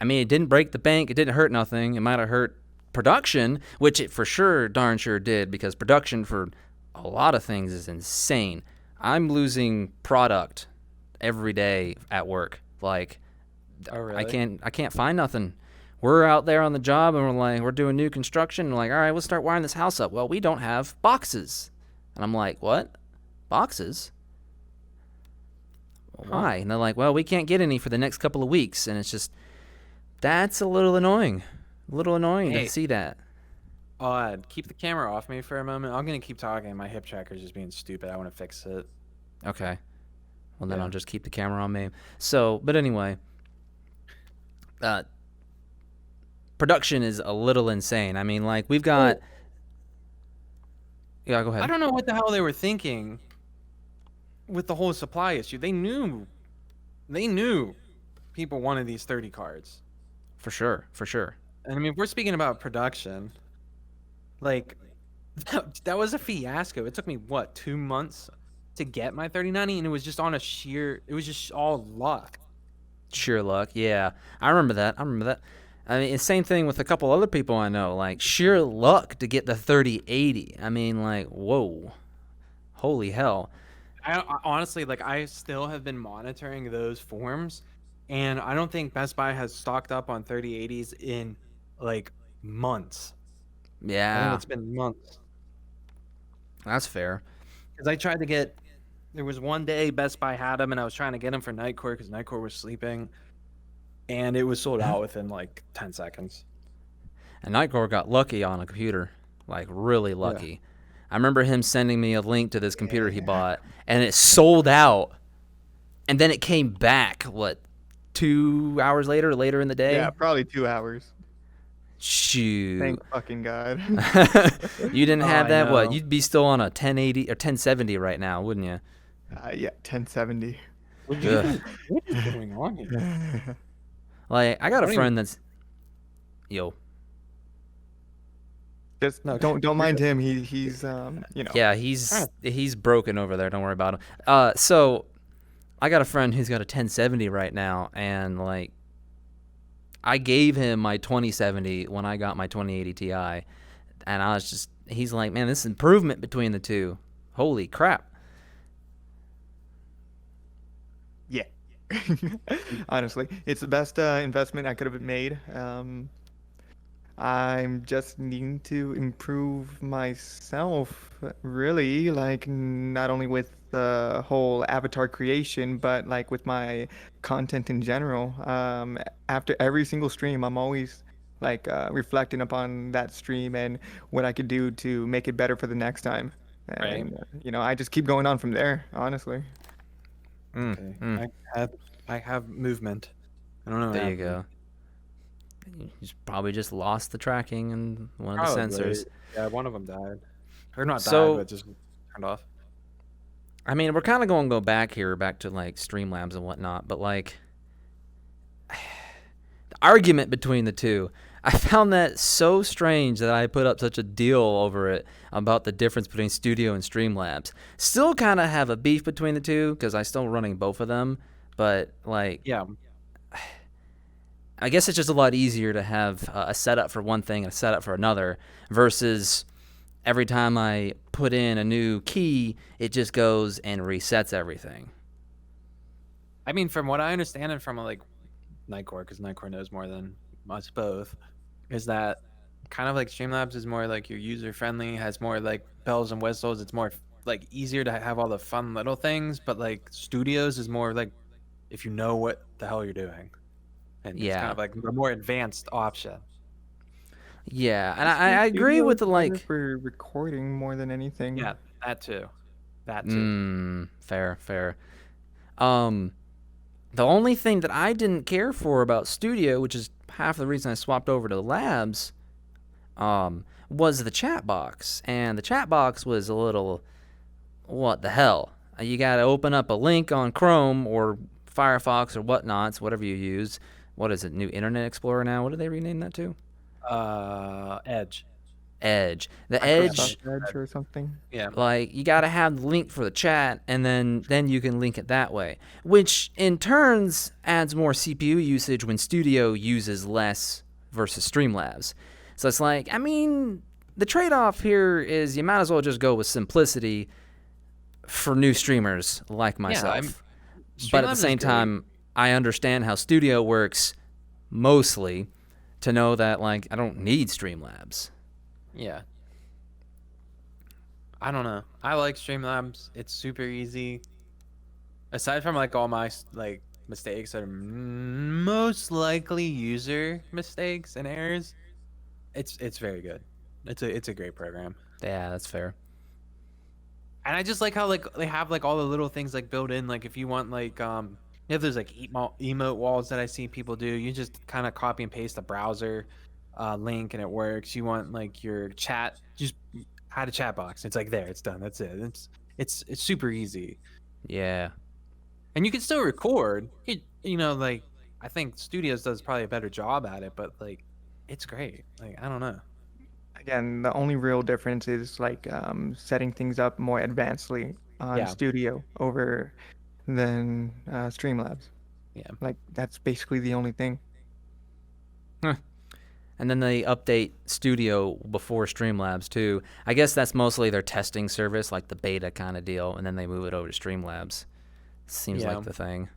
I mean, it didn't break the bank. It didn't hurt nothing. It might have hurt production, which it for sure, darn sure did, because production for a lot of things is insane. I'm losing product every day at work. Like, Oh, really? I can't find nothing. We're out there on the job and we're doing new construction. And we're like, all right, we'll start wiring this house up. Well, we don't have boxes. And I'm like, what? Boxes? Well, why? And they're like, well, we can't get any for the next couple of weeks. And it's just, that's a little annoying. A little annoying Hey. to see that. Keep the camera off me for a moment. I'm gonna keep talking. My hip tracker's just being stupid. I want to fix it. Okay. Well, then Yeah. I'll just keep the camera on me. So, but anyway, uh, production is a little insane. I mean, like we've got. Well, Yeah, go I ahead. don't know what the hell they were thinking with the whole supply issue. They knew people wanted these 30 cards. For sure, for sure. And I mean, if we're speaking about production, like that was a fiasco. It took me what, 2 months to get my 3090, and it was just on it was just all luck. Sheer luck. Yeah, I remember that. I remember that. I mean, it's same thing with a couple other people I know. Like sheer luck to get the 3080. I mean, like whoa, holy hell. I honestly, like, I still have been monitoring those forums, and I don't think Best Buy has stocked up on 3080s in like months. I think Yeah, it's been months. that's fair. Because I tried to get, there was one day Best Buy had them, and I was trying to get them for Nightcore because Nightcore was sleeping, and it was sold out within like 10 seconds. And Nightcore got lucky on a computer, like really lucky. I remember him sending me a link to this computer he bought, and it sold out. And then it came back, what, 2 hours later in the day? Yeah, probably 2 hours. Shoot. Thank fucking God. You didn't have I that? What? know. You'd be still on a 1080 or 1070 right now, wouldn't you? Yeah, 1070. What Ugh. is going on here? Like, I got a Don't friend that's. Yo. Just No, don't mind him. He's Yeah, he's broken over there. Don't worry about him. So I got a friend who's got a 1070 right now, and like, I gave him my 2070 when I got my 2080 Ti, and I was just, he's like, man, this is improvement between the two. Holy crap. Yeah. Honestly, it's the best investment I could have made. I'm just needing to improve myself, really, like not only with the whole avatar creation, but like with my content in general. After every single stream, I'm always like reflecting upon that stream and what I could do to make it better for the next time. Right. And I just keep going on from there, honestly. Okay. I have movement. I don't know. There you go. He's probably just lost the tracking and one of the sensors. Yeah, one of them died. Or not So- died, but just turned off. I mean, we're kind of going to go back to like Streamlabs and whatnot, but like the argument between the two, I found that so strange that I put up such a deal over it about the difference between Studio and Streamlabs. Still kind of have a beef between the two because I'm still running both of them, but like, Yeah. I guess it's just a lot easier to have a setup for one thing and a setup for another versus every time I put in a new key, it just goes and resets everything. I mean, from what I understand and from like Nightcore, because Nightcore knows more than us both, is that kind of like Streamlabs is more like your user friendly, has more like bells and whistles. It's more like easier to have all the fun little things, but like Studios is more like if you know what the hell you're doing. And it's kind Yeah. of like a more advanced option. Yeah, and I agree with the like. For recording more than anything. Yeah, that too. That too. Fair. The only thing that I didn't care for about Studio, which is half the reason I swapped over to the Labs, was the chat box, and the chat box was a little, what the hell? You got to open up a link on Chrome or Firefox or whatnots, whatever you use. What is it? New Internet Explorer now? What did they rename that to? Edge. Edge. The Microsoft Edge. Edge or something. Yeah. Like, you got to have the link for the chat, and then you can link it that way, which in turns adds more CPU usage when Studio uses less versus Streamlabs. So it's like, I mean, the trade-off here is you might as well just go with simplicity for new streamers like myself. But at the Streamlabs is same great. time, I understand how Studio works mostly to know that, like, I don't need Streamlabs. Yeah. I don't know. I like Streamlabs. It's super easy. Aside from like all my like mistakes that are most likely user mistakes and errors, it's very good. It's a great program. Yeah, that's fair. And I just like how like they have like all the little things like built in. Like if you want like if there's like emote walls that I see people do, you just kind of copy and paste the browser link and it works. You want like your chat, just add a chat box. It's like there, it's done. That's it. It's super easy. Yeah. And you can still record. You know, like I think Studios does probably a better job at it, but like it's great. Like I don't know. Again, the only real difference is like setting things up more advancedly on Yeah. Studio over than Streamlabs. Yeah. Like that's basically the only thing. Huh. And then they update Studio before Streamlabs too. I guess that's mostly their testing service, like the beta kind of deal, and then they move it over to Streamlabs. Seems Yeah. like the thing.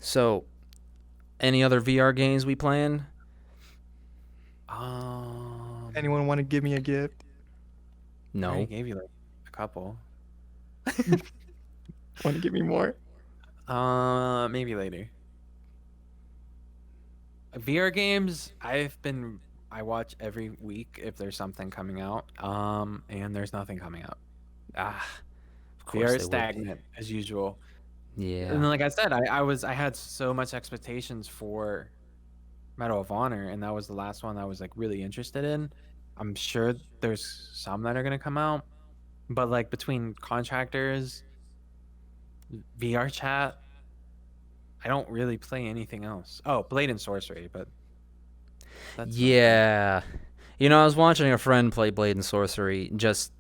So, any other VR games we playing? Anyone want to give me a gift? I already No. gave you like a couple. Want to give me more? Maybe later. VR games, I watch every week if there's something coming out. And there's nothing coming out. Ah, of course VR they is would be. stagnant as usual. And Yeah. then, like I said, I had so much expectations for Medal of Honor, and that was the last one I was like really interested in. I'm sure there's some that are gonna come out, but like between contractors, VR chat, I don't really play anything else. Oh, Blade and Sorcery, but that's about it. Yeah. You know, I was watching a friend play Blade and Sorcery just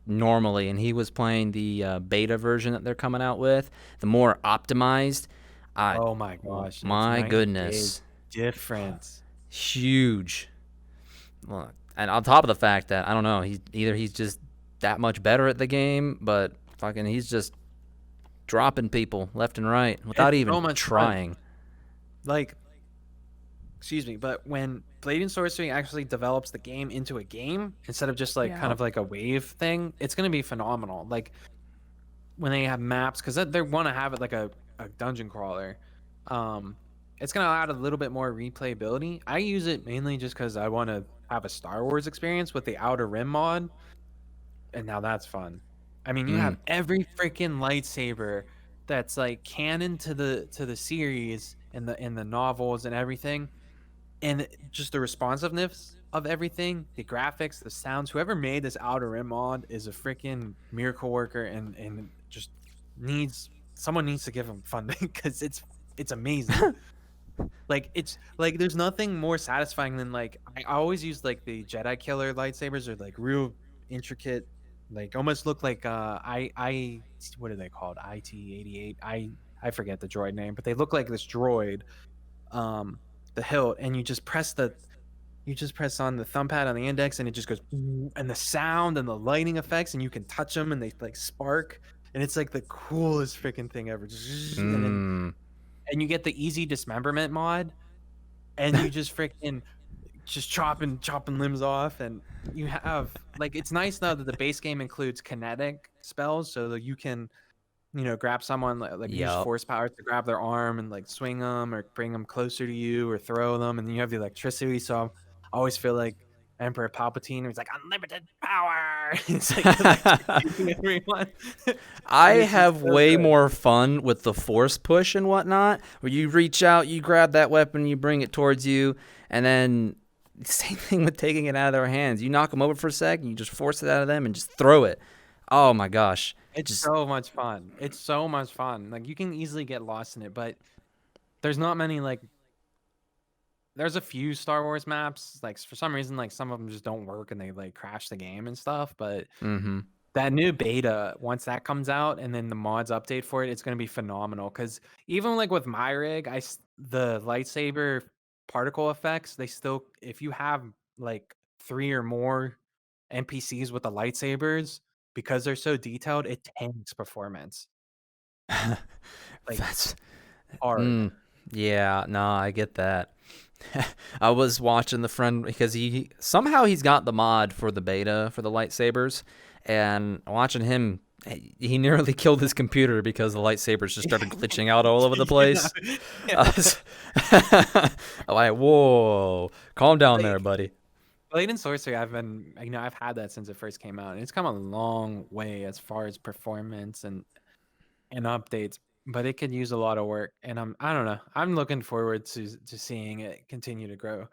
normally, and he was playing the beta version that they're coming out with, the more optimized. I, Oh my gosh, it's my night and day goodness, difference. huge. Well, and on top of the fact that I don't know, he's just that much better at the game, but fucking he's just dropping people left and right without It's even so much fun. trying. Like, excuse me, but when Blade and Sorcery actually develops the game into a game instead of just like kind Yeah. of like a wave thing, it's gonna be phenomenal. Like when they have maps, because they want to have it like a dungeon crawler. It's gonna add a little bit more replayability. I use it mainly just because I want to have a Star Wars experience with the Outer Rim mod, and now that's fun. I mean, you have Mm. every freaking lightsaber that's like canon to the series and the novels and everything, and just the responsiveness of everything, the graphics, the sounds. Whoever made this Outer Rim mod is a freaking miracle worker, and just someone needs to give him funding because it's amazing. Like it's like there's nothing more satisfying than like I always use like the Jedi killer lightsabers, or like real intricate, like almost look like I what are they called, IT-88, I forget the droid name, but they look like this droid, um the hilt, and you just press on the thumb pad on the index and it just goes and the sound and the lighting effects, and you can touch them and they like spark, and it's like the coolest freaking thing ever. Mm. And you get the easy dismemberment mod, and you just freaking just chopping limbs off, and you have like it's nice now that the base game includes kinetic spells, so that you can grab someone, like use Yup. force power to grab their arm and like swing them or bring them closer to you or throw them, and then you have the electricity. So I always feel like Emperor Palpatine, who's like unlimited power. It's like electrocuting everyone. I And it's just have so way good. more fun with the force push and whatnot, where you reach out, you grab that weapon, you bring it towards you, and then same thing with taking it out of their hands. You knock them over for a second, you just force it out of them and just throw it. Oh my gosh. It's Just so much fun. It's so much fun. Like you can easily get lost in it, but there's not many like there's a few Star Wars maps. Like for some reason, like some of them just don't work and they like crash the game and stuff. But mm-hmm. that new beta, once that comes out and then the mods update for it, it's gonna be phenomenal. Because even like with my rig, the lightsaber particle effects, they still, if you have like 3 or more NPCs with the lightsabers, because they're so detailed, it tanks performance like That's hard. mm, yeah, no, I get that. I was watching the friend because he's got the mod for the beta for the lightsabers, and watching him He nearly killed his computer because the lightsabers just started glitching out all over the place. Yeah. Like, whoa, calm down there, Like, buddy. Blade and Sorcery, I've had that since it first came out, and it's come a long way as far as performance and updates, but it could use a lot of work. And I don't know. I'm looking forward to seeing it continue to grow.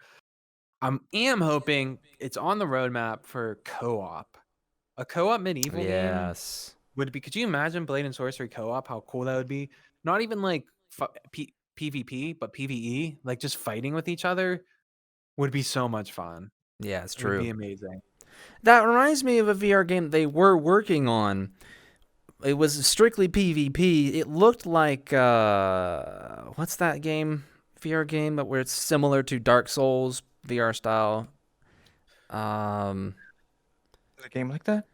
I am hoping it's on the roadmap for co-op. A co-op medieval game Yes. would be. Could you imagine Blade and Sorcery co-op? How cool that would be. Not even like PvP, but PvE, like just fighting with each other would be so much fun. Yeah, it's It would true. be amazing. That reminds me of a VR game they were working on. It was strictly PvP. It looked like what's that game? VR game where it's similar to Dark Souls VR style. Is a game like that?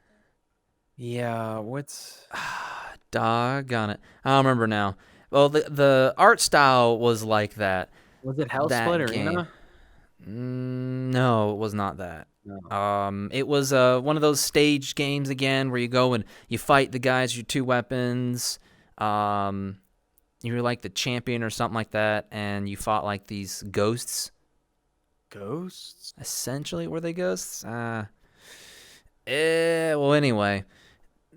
Yeah, what's Doggone it. I don't remember now. Well, the art style was like that. was it? Hellsplit That game. Arena? No, it was not that. No. It was one of those staged games again where you go and you fight the guys with your two weapons. You were like the champion or something like that, and you fought like these ghosts. Ghosts? Essentially, were they ghosts? Well, anyway,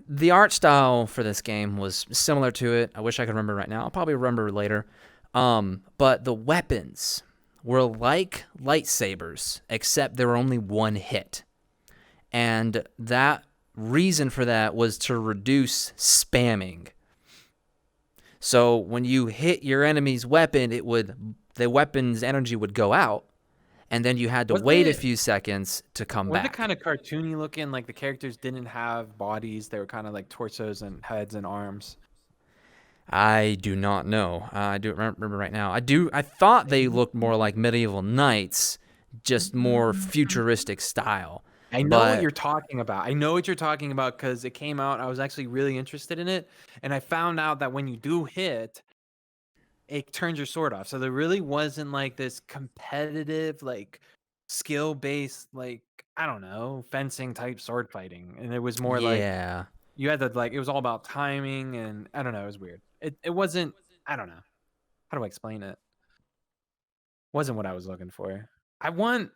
the art style for this game was similar to it. I wish I could remember right now. I'll probably remember later. But the weapons were like lightsabers, except they were only one hit. And that reason for that was to reduce spamming. So when you hit your enemy's weapon, the weapon's energy would go out, and then you had to Was wait a it few seconds to come was it back. kind of cartoony looking? Like the characters didn't have bodies; they were kind of like torsos and heads and arms. I do not know. I do remember right now. I thought they looked more like medieval knights, just more futuristic style. I know what But you're talking about. I know what you're talking about because it came out. I was actually really interested in it, and I found out that when you do hit, it turns your sword off. So there really wasn't like this competitive, like skill based, like I don't know, fencing type sword fighting, and it was more like yeah, you had to like it was all about timing, and I don't know, it was weird. It wasn't. I don't know. How do I explain it? Wasn't what I was looking for. I want.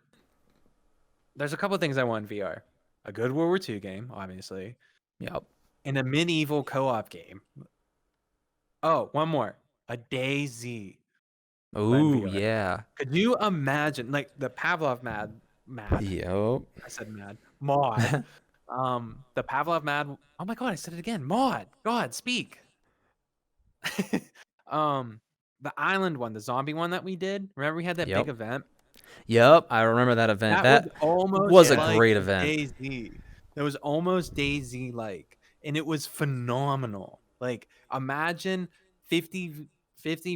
There's a couple of things I want in VR. A good World War II game, obviously, yep. and a medieval co-op game. Oh, one more. A DayZ. But in Ooh, VR. yeah. Could you imagine like the Pavlov mad? Yep. I said mad. Mod. The Pavlov mad. Oh my god, I said it again. Mod. God, speak. The island one, the zombie one that we did. Remember we had that big Yep. event? Yep. I remember that event. That was That almost was a like great event. DayZ. That was almost DayZ like, and it was phenomenal. Like imagine 50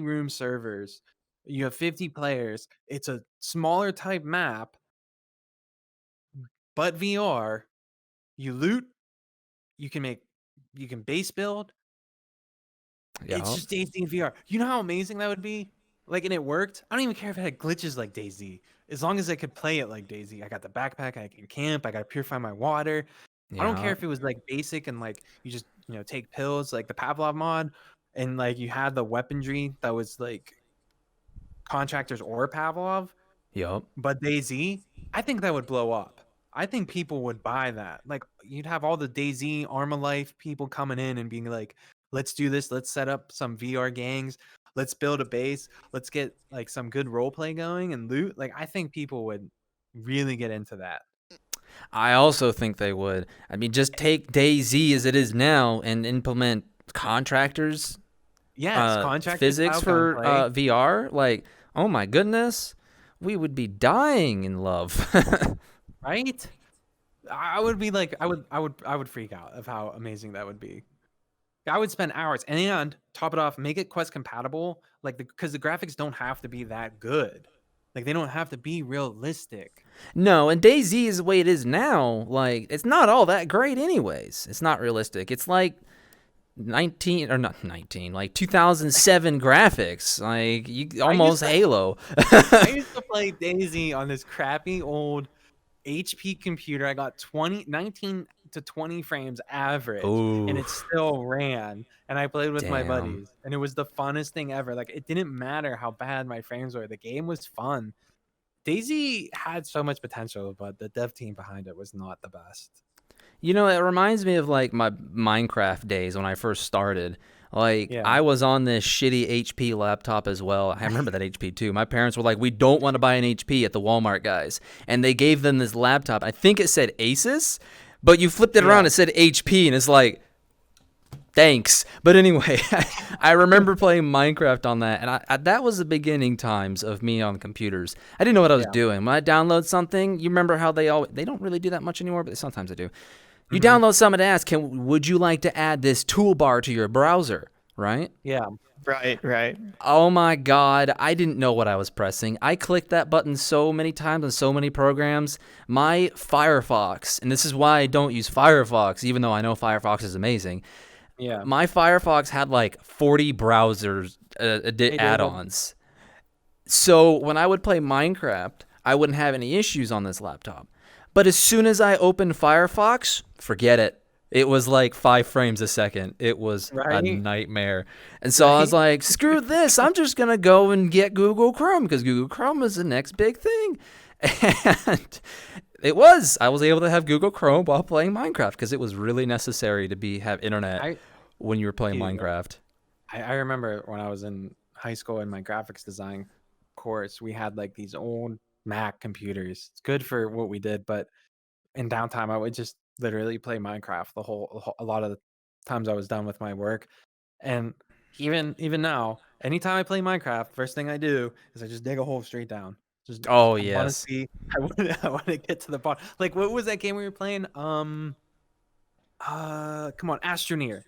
room servers. You have 50 players. It's a smaller type map, but VR. You loot. You can base build. Yep. It's just DayZ in VR. You know how amazing that would be? Like, and it worked. I don't even care if it had glitches like DayZ. As long as I could play it like DayZ. I got the backpack. I can camp. I got to purify my water. I don't care Yep. if it was like basic and like you just take pills like the Pavlov mod, and like you had the weaponry that was like contractors or Pavlov. Yep. But DayZ, I think that would blow up. I think people would buy that. Like you'd have all the DayZ Armalife people coming in and being like, "Let's do this. Let's set up some VR gangs. Let's build a base. Let's get like some good role play going and loot." Like I think people would really get into that. I also think they would. I mean, just take DayZ as it is now and implement contractors Yes, contractor physics style for gunplay. VR. Like, oh my goodness, we would be dying in love. Right? I would be like, I would freak out of how amazing that would be. I would spend hours and top it off, make it Quest compatible, like because the graphics don't have to be that good, like they don't have to be realistic. No, and DayZ is the way it is now. Like, it's not all that great, anyways. It's not realistic. It's like 2007 graphics. Like, almost Halo. I used to play DayZ on this crappy old HP computer. I got to 20 frames average, and Ooh, it still ran. And I played with my damn. buddies, and it was the funnest thing ever. Like, it didn't matter how bad my frames were. The game was fun. Daisy had so much potential, but the dev team behind it was not the best. You know, it reminds me of like my Minecraft days when I first started. Like, Yeah. I was on this shitty HP laptop as well. I remember that HP too. My parents were like, we don't want to buy an HP at the Walmart guys. And they gave them this laptop. I think it said Asus, but you flipped it around, it said HP, and it's like, thanks. But anyway, I remember playing Minecraft on that, and that was the beginning times of me on computers. I didn't know what I was doing. When I download something, you remember how they don't really do that much anymore, but sometimes they do. You download something to ask, would you like to add this toolbar to your browser, right? Yeah. Right. Oh my God, I didn't know what I was pressing. I clicked that button so many times on so many programs. My Firefox, and this is why I don't use Firefox, even though I know Firefox is amazing. Yeah. My Firefox had like 40 browsers add-ons. So when I would play Minecraft, I wouldn't have any issues on this laptop. But as soon as I opened Firefox, forget it. It was like 5 frames a second. It was a nightmare. And so I was like, screw this. I'm just going to go and get Google Chrome because Google Chrome is the next big thing. And I was able to have Google Chrome while playing Minecraft because it was really necessary to have internet when you were playing Minecraft. I remember when I was in high school in my graphics design course, we had like these old Mac computers. It's good for what we did, but in downtime, I would just literally play Minecraft a lot of the times I was done with my work. And even now, anytime I play Minecraft, first thing I do is I just dig a hole straight down. I want to see. I want to get to the bottom. Like, what was that game we were playing? Come on, Astroneer.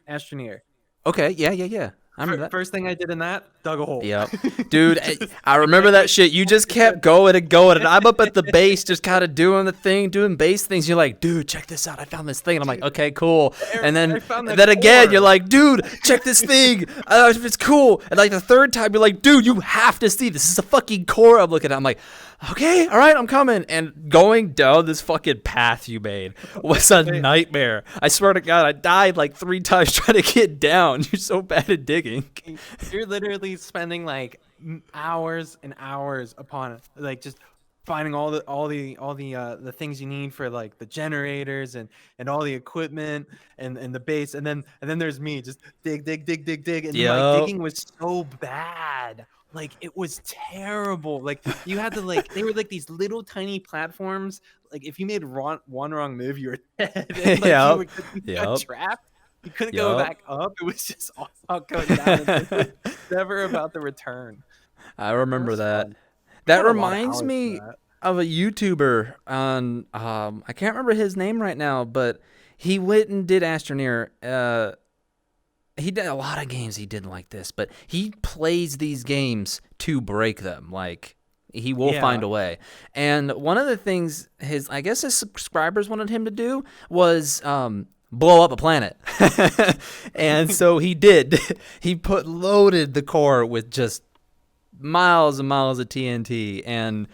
Okay, yeah. I remember that. First thing I did in that, dug a hole. Yep. Dude, I remember that shit. You just kept going and going, and I'm up at the base just kind of doing the thing, doing base things. You're like, dude, check this out. I found this thing. And I'm like, okay, cool. And then again, you're like, dude, check this thing. It's cool. And like the third time, you're like, dude, you have to see this. This is a fucking core I'm looking at. I'm like, okay, all right, I'm coming. And going down this fucking path you made was a nightmare. I swear to God, I died like 3 times trying to get down. You're so bad at digging. You're literally spending like hours and hours upon like just finding all the things you need for like the generators and all the equipment and the base, and then there's me just dig, and my digging was so bad. Like, it was terrible. Like, you had to like, they were like these little tiny platforms. Like, if you made one wrong move, you were dead. And, like, you got trapped. You couldn't go back up. It was just all about going down. It was never about the return. I remember that. That reminds me of a YouTuber on, I can't remember his name right now, but he went and did Astroneer. He did a lot of games he didn't like this, but he plays these games to break them. Like, he will find a way. And one of the things his subscribers wanted him to do was blow up a planet. And so he did. He loaded the core with just miles and miles of TNT, and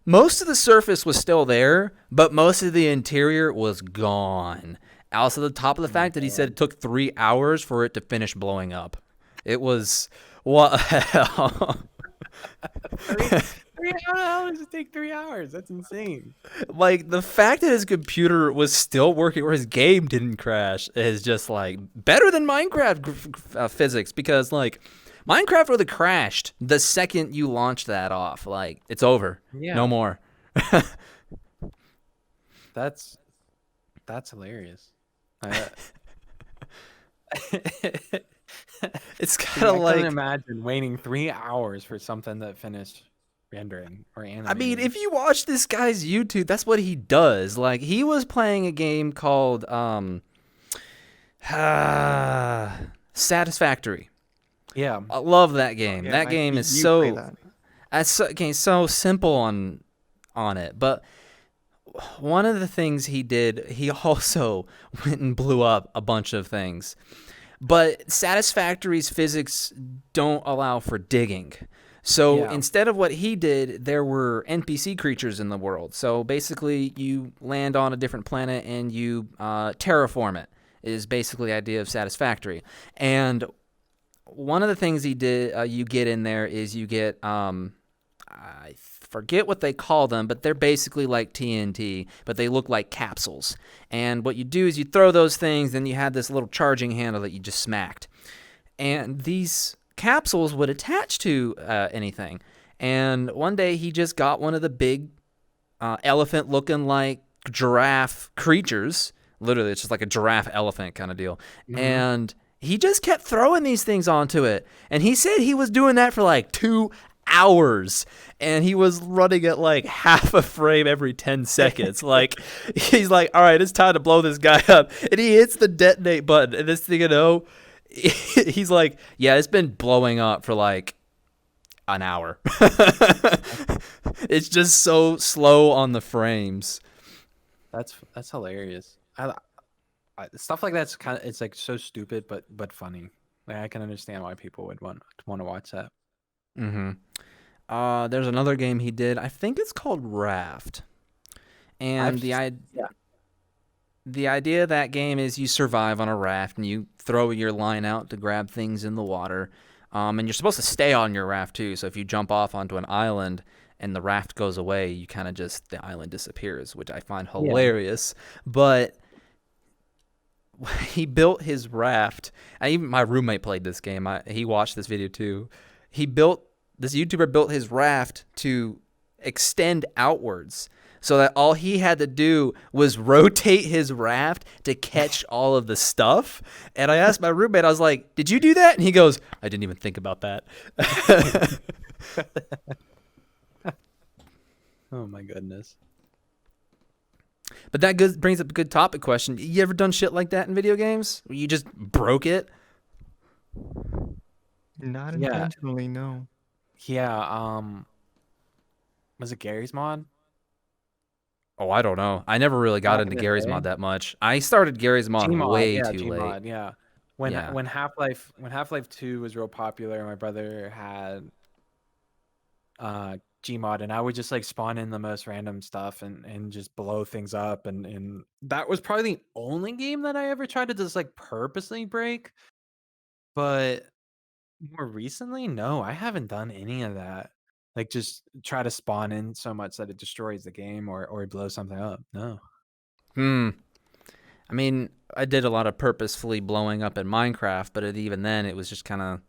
most of the surface was still there, but most of the interior was gone. Also, the top of the fact that he said it took 3 hours for it to finish blowing up. It was, what the hell? How does it take 3 hours? That's insane. Like, the fact that his computer was still working or his game didn't crash is just, like, better than Minecraft physics, because, like, Minecraft would have crashed the second you launched that off. Like, it's over. Yeah. No more. That's hilarious. It's kind of like, I can't imagine waiting 3 hours for something that finished rendering or animating. I mean, if you watch this guy's YouTube, that's what he does. Like, he was playing a game called Satisfactory. Yeah, I love that game. That game is so simple on it. But one of the things he did, he also went and blew up a bunch of things. But Satisfactory's physics don't allow for digging. So Yeah. instead of what he did, there were NPC creatures in the world. So basically, you land on a different planet and you terraform it. Is basically the idea of Satisfactory. And one of the things he did, you get in there is you get I forget what they call them, but they're basically like TNT, but they look like capsules. And what you do is you throw those things, then you had this little charging handle that you just smacked. And these capsules would attach to anything. And one day he just got one of the big elephant looking like giraffe creatures. Literally, it's just like a giraffe elephant kind of deal. Hmm. And he just kept throwing these things onto it. And he said he was doing that for like 2 hours. And he was running at like half a frame every 10 seconds. Like, he's like, all right, it's time to blow this guy up. And he hits the detonate button. And this thing, he's like, yeah, it's been blowing up for like an hour. It's just so slow on the frames. That's hilarious. Stuff like that's kind of, it's like so stupid but funny. Like I can understand why people would want to watch that. Mm-hmm. There's another game he did. I think it's called Raft. And Yeah. the idea of that game is you survive on a raft and you throw your line out to grab things in the water. And you're supposed to stay on your raft too. So if you jump off onto an island and the raft goes away, you kind of just, the island disappears, which I find Yeah. hilarious. But he built his raft. Even my roommate played this game. He watched this video too. This YouTuber built his raft to extend outwards so that all he had to do was rotate his raft to catch all of the stuff. And I asked my roommate, I was like, did you do that? And he goes, I didn't even think about that. Oh my goodness. But that brings up a good topic question. You ever done shit like that in video games? Where you just broke it? Not Yeah. intentionally, no. Yeah. Was it Gary's mod? Oh, I don't know. I never really got Back into in the Gary's day? mod that much. I started Gary's mod Gmod, way yeah, too late. Gmod, yeah. When Yeah. when Half-Life 2 was real popular, my brother had Gmod, and I would just like spawn in the most random stuff and just blow things up, and that was probably the only game that I ever tried to just like purposely break. But more recently, no, I haven't done any of that. Like just try to spawn in so much that it destroys the game or blow something up. No. I mean, I did a lot of purposefully blowing up in Minecraft, but even then, it was just kind of,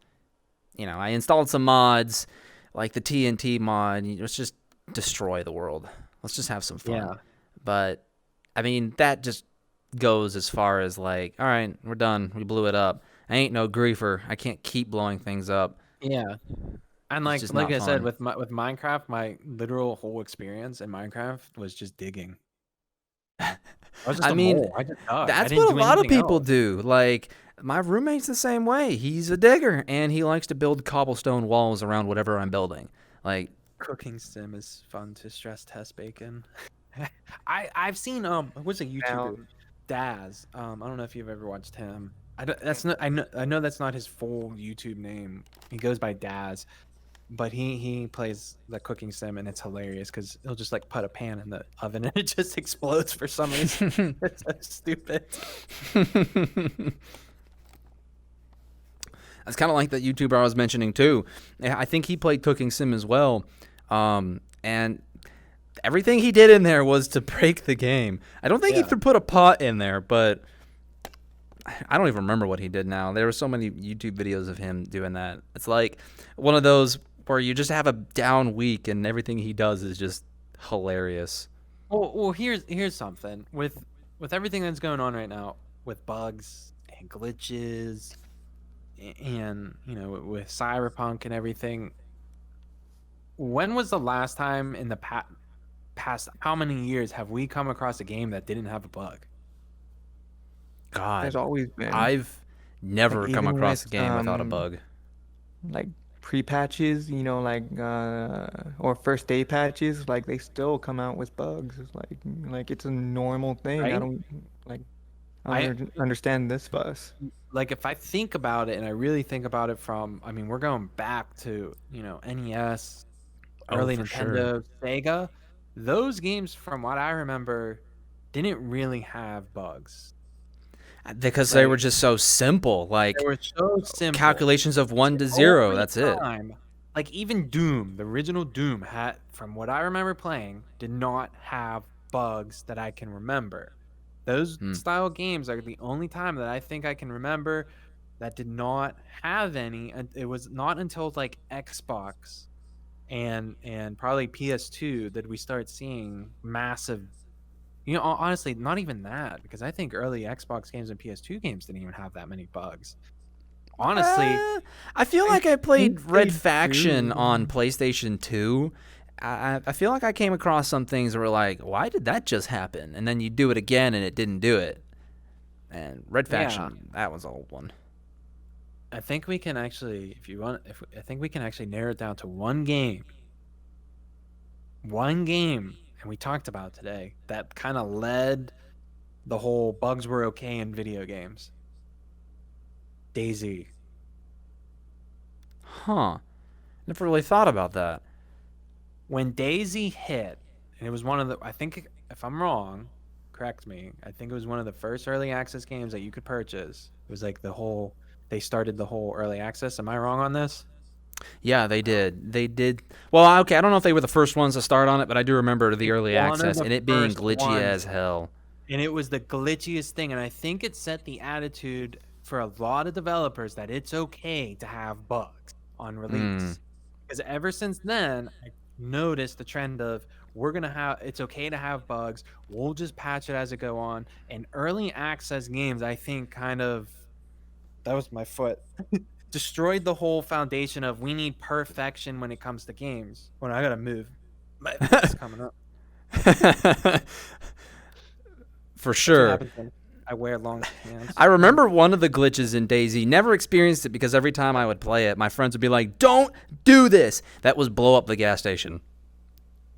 I installed some mods, like the TNT mod. Let's just destroy the world. Let's just have some fun. Yeah. But, I mean, that just goes as far as like, all right, we're done. We blew it up. I ain't no griefer. I can't keep blowing things up. Yeah. And It's just like not I said, fun. with Minecraft, my literal whole experience in Minecraft was just digging. I was just I a mean, mole. I just dug. I that's didn't what a do lot of anything people else. do. Like, my roommate's the same way. He's a digger, and he likes to build cobblestone walls around whatever I'm building. Like, Cooking sim is fun to stress test bacon. I've seen who's a YouTuber, Now, Daz. I don't know if you've ever watched him. I know that's not his full YouTube name. He goes by Daz, but he plays the cooking sim, and it's hilarious because he'll just like put a pan in the oven and it just explodes for some reason. It's so stupid. that's kind of like that YouTuber I was mentioning too. I think he played Cooking Sim as well, and everything he did in there was to break the game. I don't think Yeah. he put a pot in there, but I don't even remember what he did now. There were so many YouTube videos of him doing that. It's like one of those where you just have a down week and everything he does is just hilarious. Well, here's something with everything that's going on right now with bugs and glitches and with Cyberpunk and everything. When was the last time in the past how many years have we come across a game that didn't have a bug? there's God, always been I've never come even across a with game without a bug. like pre-patches, or first day patches, they still come out with bugs. It's like it's a normal thing. I Right? don't like I I don't understand this fuss. like if I think about it and I really think about it from, I mean, we're going back to, NES, Oh, early for sure. Nintendo, Sega. Those games, from what I remember, didn't really have bugs. Because they were Like just so simple, they like were so simple. calculations of It's 1 the to 0. only That's it. time, like even Doom, the original Doom had, from what I remember playing, did not have bugs that I can remember. Those Hmm. style games are the only time that I think I can remember that did not have any. And it was not until like Xbox and probably PS2 that we start seeing massive. Honestly, not even that, because I think early Xbox games and PS2 games didn't even have that many bugs. Honestly, I feel I like I think played they Red Faction on do. PlayStation 2. I feel like I came across some things that were like, why did that just happen? And then you do it again and it didn't do it. And Red Yeah, Faction, that was an old one. I think we can actually, if you want, if I think we can actually narrow it down to one game, and we talked about today that kind of led the whole bugs were okay in video games. Daisy. Huh. Never really thought about that. When Daisy hit, and it was one of the, I think, if I'm wrong, correct me, I think it was one of the first early access games that you could purchase. It was like they started the whole early access. Am I wrong on this? Yeah, they did. They did. Well, okay, I don't know if they were the first ones to start on it, but I do remember the early One of access the and it being first glitchy ones, as hell. and it was the glitchiest thing. And I think it set the attitude for a lot of developers that it's okay to have bugs on Mm. release. Because ever since then, I noticed the trend of it's okay to have bugs. We'll just patch it as it go on. And early access games, I think, that was my foot, destroyed the whole foundation of we need perfection when it comes to games. When I gotta move, my foot's coming up. For That's what sure. happens when I wear long pants. I remember one of the glitches in Daisy. Never experienced it because every time I would play it, my friends would be like, "Don't do this." That was blow up the gas station.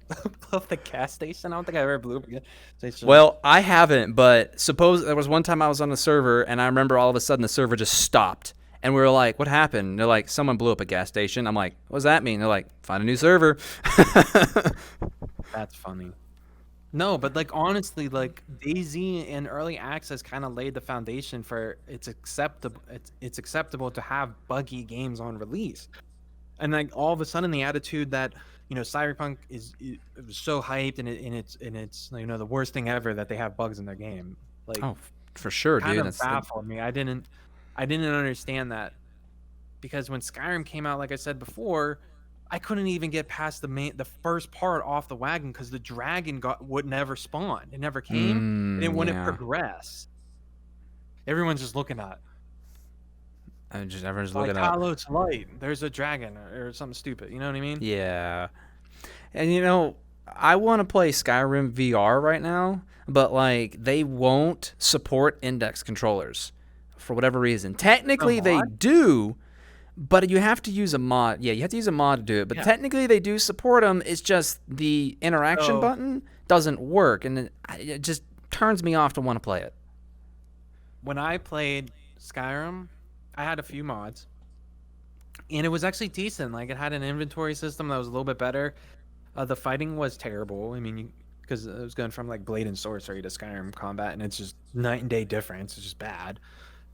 Blow up the gas station. I don't think I ever blew up a gas station. Well, I haven't, but suppose there was one time I was on the server and I remember all of a sudden the server just stopped. And we were like, "What happened?" And they're like, "Someone blew up a gas station." I'm like, "What does that mean?" They're like, "Find a new server." That's funny. No, but like honestly, like Daisy and early access kind of laid the foundation for it's acceptable to have buggy games on release. And like all of a sudden the attitude that, Cyberpunk it was so hyped and it's the worst thing ever that they have bugs in their game. Like Oh, for sure, kind dude. of baffled me. I didn't understand that, because when Skyrim came out, like I said before, I couldn't even get past the first part off the wagon because the dragon would never spawn. It never came, and it wouldn't Yeah. progress. Everyone's just looking at Everyone's like looking up. Hollow to Light. There's a dragon or something stupid. You know what I mean? Yeah. And I want to play Skyrim VR right now, but like they won't support index controllers for whatever reason. The Technically they mod? do, but you have to use a mod. Yeah, you have to use a mod to do it. But Yeah. technically they do support them. It's just the interaction So button doesn't work, and it just turns me off to want to play it. when I played Skyrim, I had a few mods, and it was actually decent. Like it had an inventory system that was a little bit better. The fighting was terrible. I mean, because it was going from like blade and sorcery to Skyrim combat, and it's just night and day difference. It's just bad.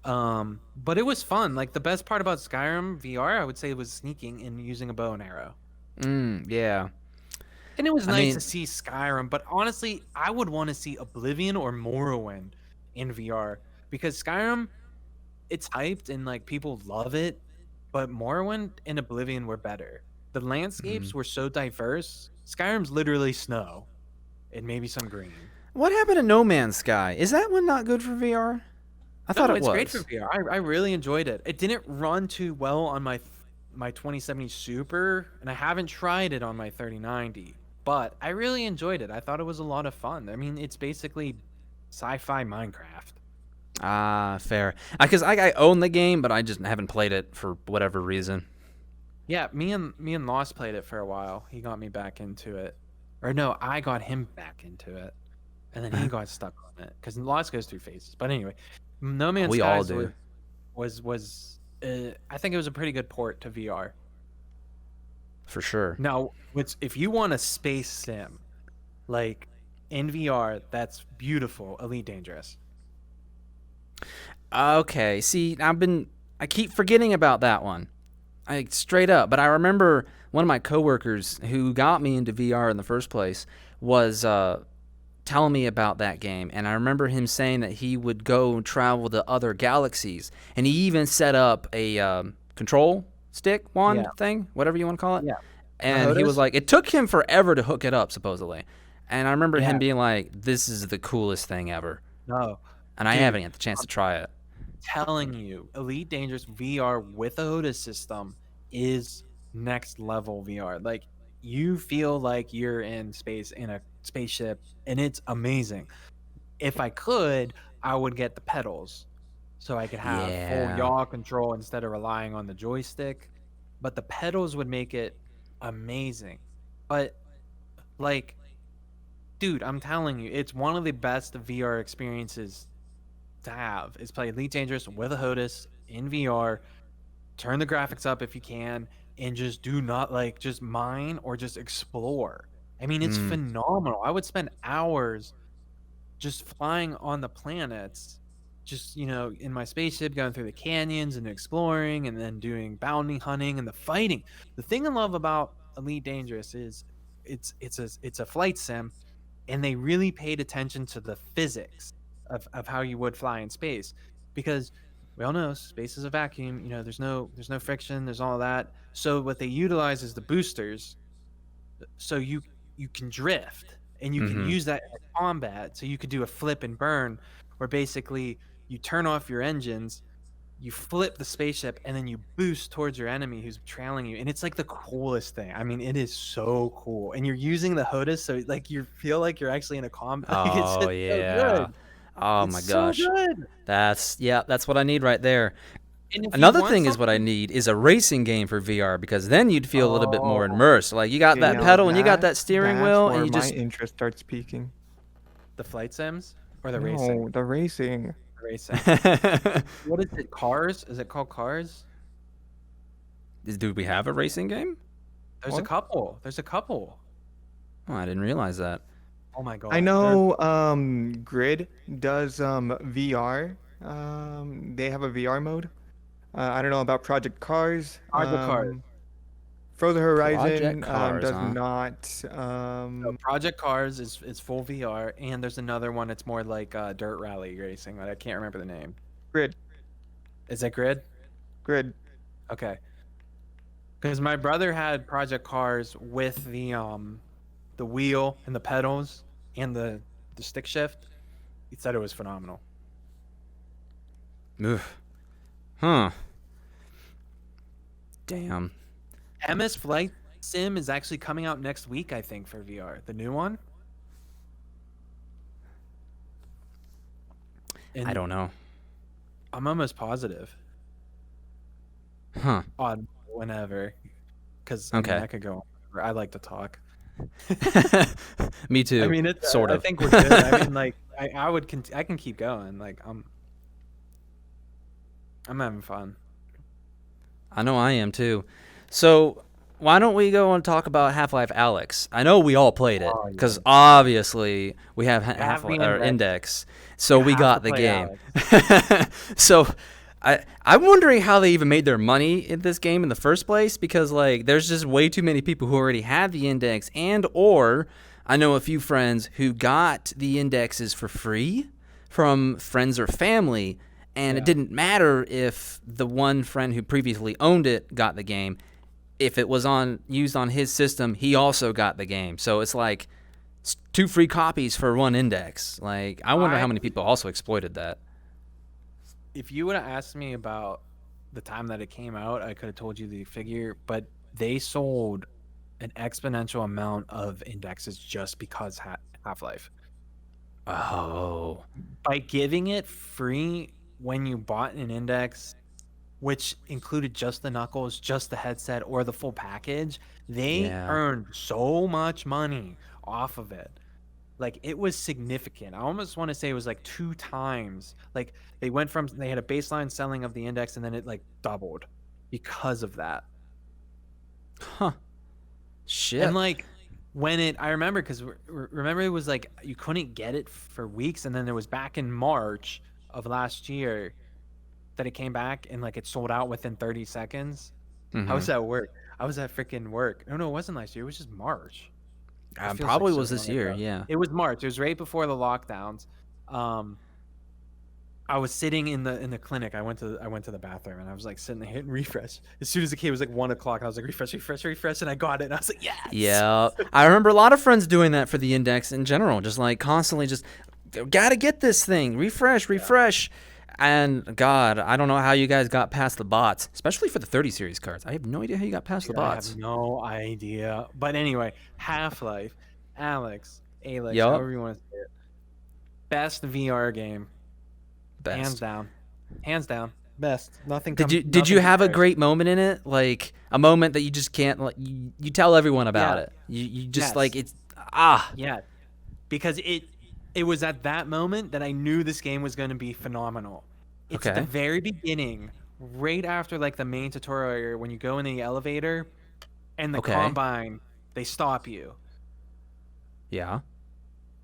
But it was fun. Like the best part about Skyrim VR, I would say, was sneaking and using a bow and arrow. Yeah. And it was I nice to mean, see Skyrim, but honestly, I would want to see Oblivion or Morrowind in VR, because Skyrim, it's hyped and like people love it, but Morrowind and Oblivion were better. The landscapes were so diverse. Skyrim's literally snow and maybe some green. what happened to No Man's Sky? Is that one not good for VR? I thought No, it it's great for was. VR. I really enjoyed it. It didn't run too well on my 2070 Super, and I haven't tried it on my 3090, but I really enjoyed it. I thought it was a lot of fun. I mean, it's basically sci-fi Minecraft. Ah, fair. Because I own the game, but I just haven't played it for whatever reason. Yeah, me and Lost played it for a while. He got me back into it. Or no, I got him back into it. and then he got stuck on it because lots goes through phases. But anyway, No Man's We all Skies do. I think it was a pretty good port to VR. For sure. Now, if you want a space sim, like in VR, that's beautiful. Elite Dangerous. Okay. See, I keep forgetting about that one. Straight up. But I remember one of my coworkers who got me into VR in the first place was telling me about that game, and I remember him saying that he would go travel to other galaxies, and he even set up a control stick wand Yeah. thing, whatever you want to call it. Yeah. And he was HOTAS? like, it took him forever to hook it up, supposedly. And I remember him Yeah. being like, this is the coolest thing ever. No. And I Dude, haven't had the chance to try it. telling you, Elite Dangerous VR with a HOTAS system is next level VR. Like, you feel like you're in space in a spaceship, and it's amazing. If I could, I would get the pedals so I could have full Yeah. yaw control instead of relying on the joystick. But the pedals would make it amazing. But, like, dude, I'm telling you, it's one of the best VR experiences to have is play Elite Dangerous with a HOTAS in VR. Turn the graphics up if you can, and just do not just mine or just explore. I mean, it's phenomenal. I would spend hours just flying on the planets, just in my spaceship, going through the canyons and exploring, and then doing bounty hunting and the fighting. The thing I love about Elite Dangerous is it's a flight sim, and they really paid attention to the physics of how you would fly in space, because we all know space is a vacuum. There's no friction, there's all of that. So what they utilize is the boosters, so you can drift, and you can use that in combat. So you could do a flip and burn, where basically you turn off your engines, you flip the spaceship, and then you boost towards your enemy who's trailing you, and it's like the coolest thing. I mean, it is so cool, and you're using the HOTAS, so like you feel like you're actually in a combat. Like, it's Oh, just so yeah. good. Oh, It's my so gosh. good. That's what I need right there. And if you Another want thing is what I something, need is a racing game for VR, because then you'd feel a little bit more oh, immersed. Like, you got Okay, that now pedal and you got that steering that's wheel, and where you my just interest starts peaking. the flight sims or the racing? No, the racing. The racing. What is it? Cars? Is it called Cars? Do we have a racing game? There's What? a couple. There's a couple. Oh, I didn't realize that. Oh my god. I They're know Grid does VR. They have a VR mode. I don't know about Project Cars. Project Cars. Frozen Horizon Project Cars, does huh? not. So Project Cars is full VR, and there's another one that's more like dirt rally racing, but I can't remember the name. Grid. Is it Grid? Grid. Okay. Because my brother had Project Cars with the wheel and the pedals and the stick shift. He said it was phenomenal. Oof. Huh. Damn. MS Flight Sim is actually coming out next week, I think, for VR. The new one. And I don't know. I'm almost positive Huh. on whenever, because Okay. I could go on forever. I like to talk. Me too. I mean, it's sort I of. think we're good. I mean, like, I can keep going. Like, I'm having fun. I know I am too. So why don't we go and talk about Half-Life Alyx? I know we all played it, Oh, yeah. because obviously we have have Half-Life the or index. Index, so You we have got to the play game. So I'm wondering how they even made their money in this game in the first place, because like there's just way too many people who already had the index, and or I know a few friends who got the indexes for free from friends or family, and it Yeah. didn't matter if the one friend who previously owned it got the game. If it was used on his system, he also got the game. So it's like two free copies for one index. Like, I wonder how many people also exploited that. If you would have asked me about the time that it came out, I could have told you the figure, but they sold an exponential amount of indexes just because Half-Life. Oh. By giving it free when you bought an index, which included just the knuckles, just the headset, or the full package, they Yeah. earned so much money off of it. Like it was significant. I almost want to say it was like 2 times. Like they went from they had a baseline selling of the index and then it like doubled because of that. Huh. Shit. And like when I remember because remember it was like you couldn't get it for weeks, and then it was back in March of last year that it came back and like it sold out within 30 seconds. I was at work. I was at freaking work. No, it wasn't last year. It was just March. It feels Probably like so was this long year. ago. Yeah. It was March. It was right before the lockdowns. I was sitting in the clinic. I went to the bathroom and I was like sitting there hitting refresh. As soon as it came, it was like 1 o'clock. I was like refresh, and I got it. And I was like, yes. Yeah. I remember a lot of friends doing that for the index in general, just like constantly just gotta get this thing, refresh. And God, I don't know how you guys got past the bots, especially for the 30 series cards. I have no idea how you got past the I bots. have no idea. But anyway, Half-Life, Alex, Yup. however you want to say it. Best VR game. Best. Hands down. Best. Nothing. Did you have a great moment in it? Like a moment that you just can't like you tell everyone about it. You just Yes. like it's Yeah. Because it was at that moment that I knew this game was going to be phenomenal. It's at the Okay. very beginning, right after like the main tutorial area, when you go in the elevator and the Okay. Combine, they stop you. Yeah.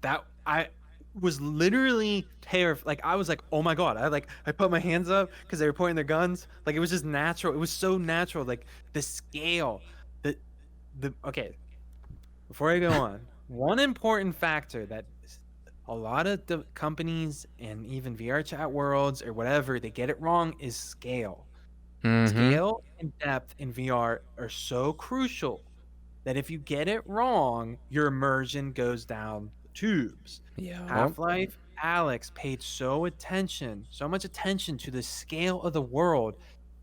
That I was literally terrified. Like I was like, oh my God. I put my hands up because they were pointing their guns. Like it was just natural. It was so natural. Like the scale, the okay. Before I go on, one important factor that a lot of the companies and even VR chat worlds or whatever, they get it wrong is scale. Mm-hmm. Scale and depth in VR are so crucial that if you get it wrong, your immersion goes down the tubes. Yeah. Half-Life, Alex paid so much attention to the scale of the world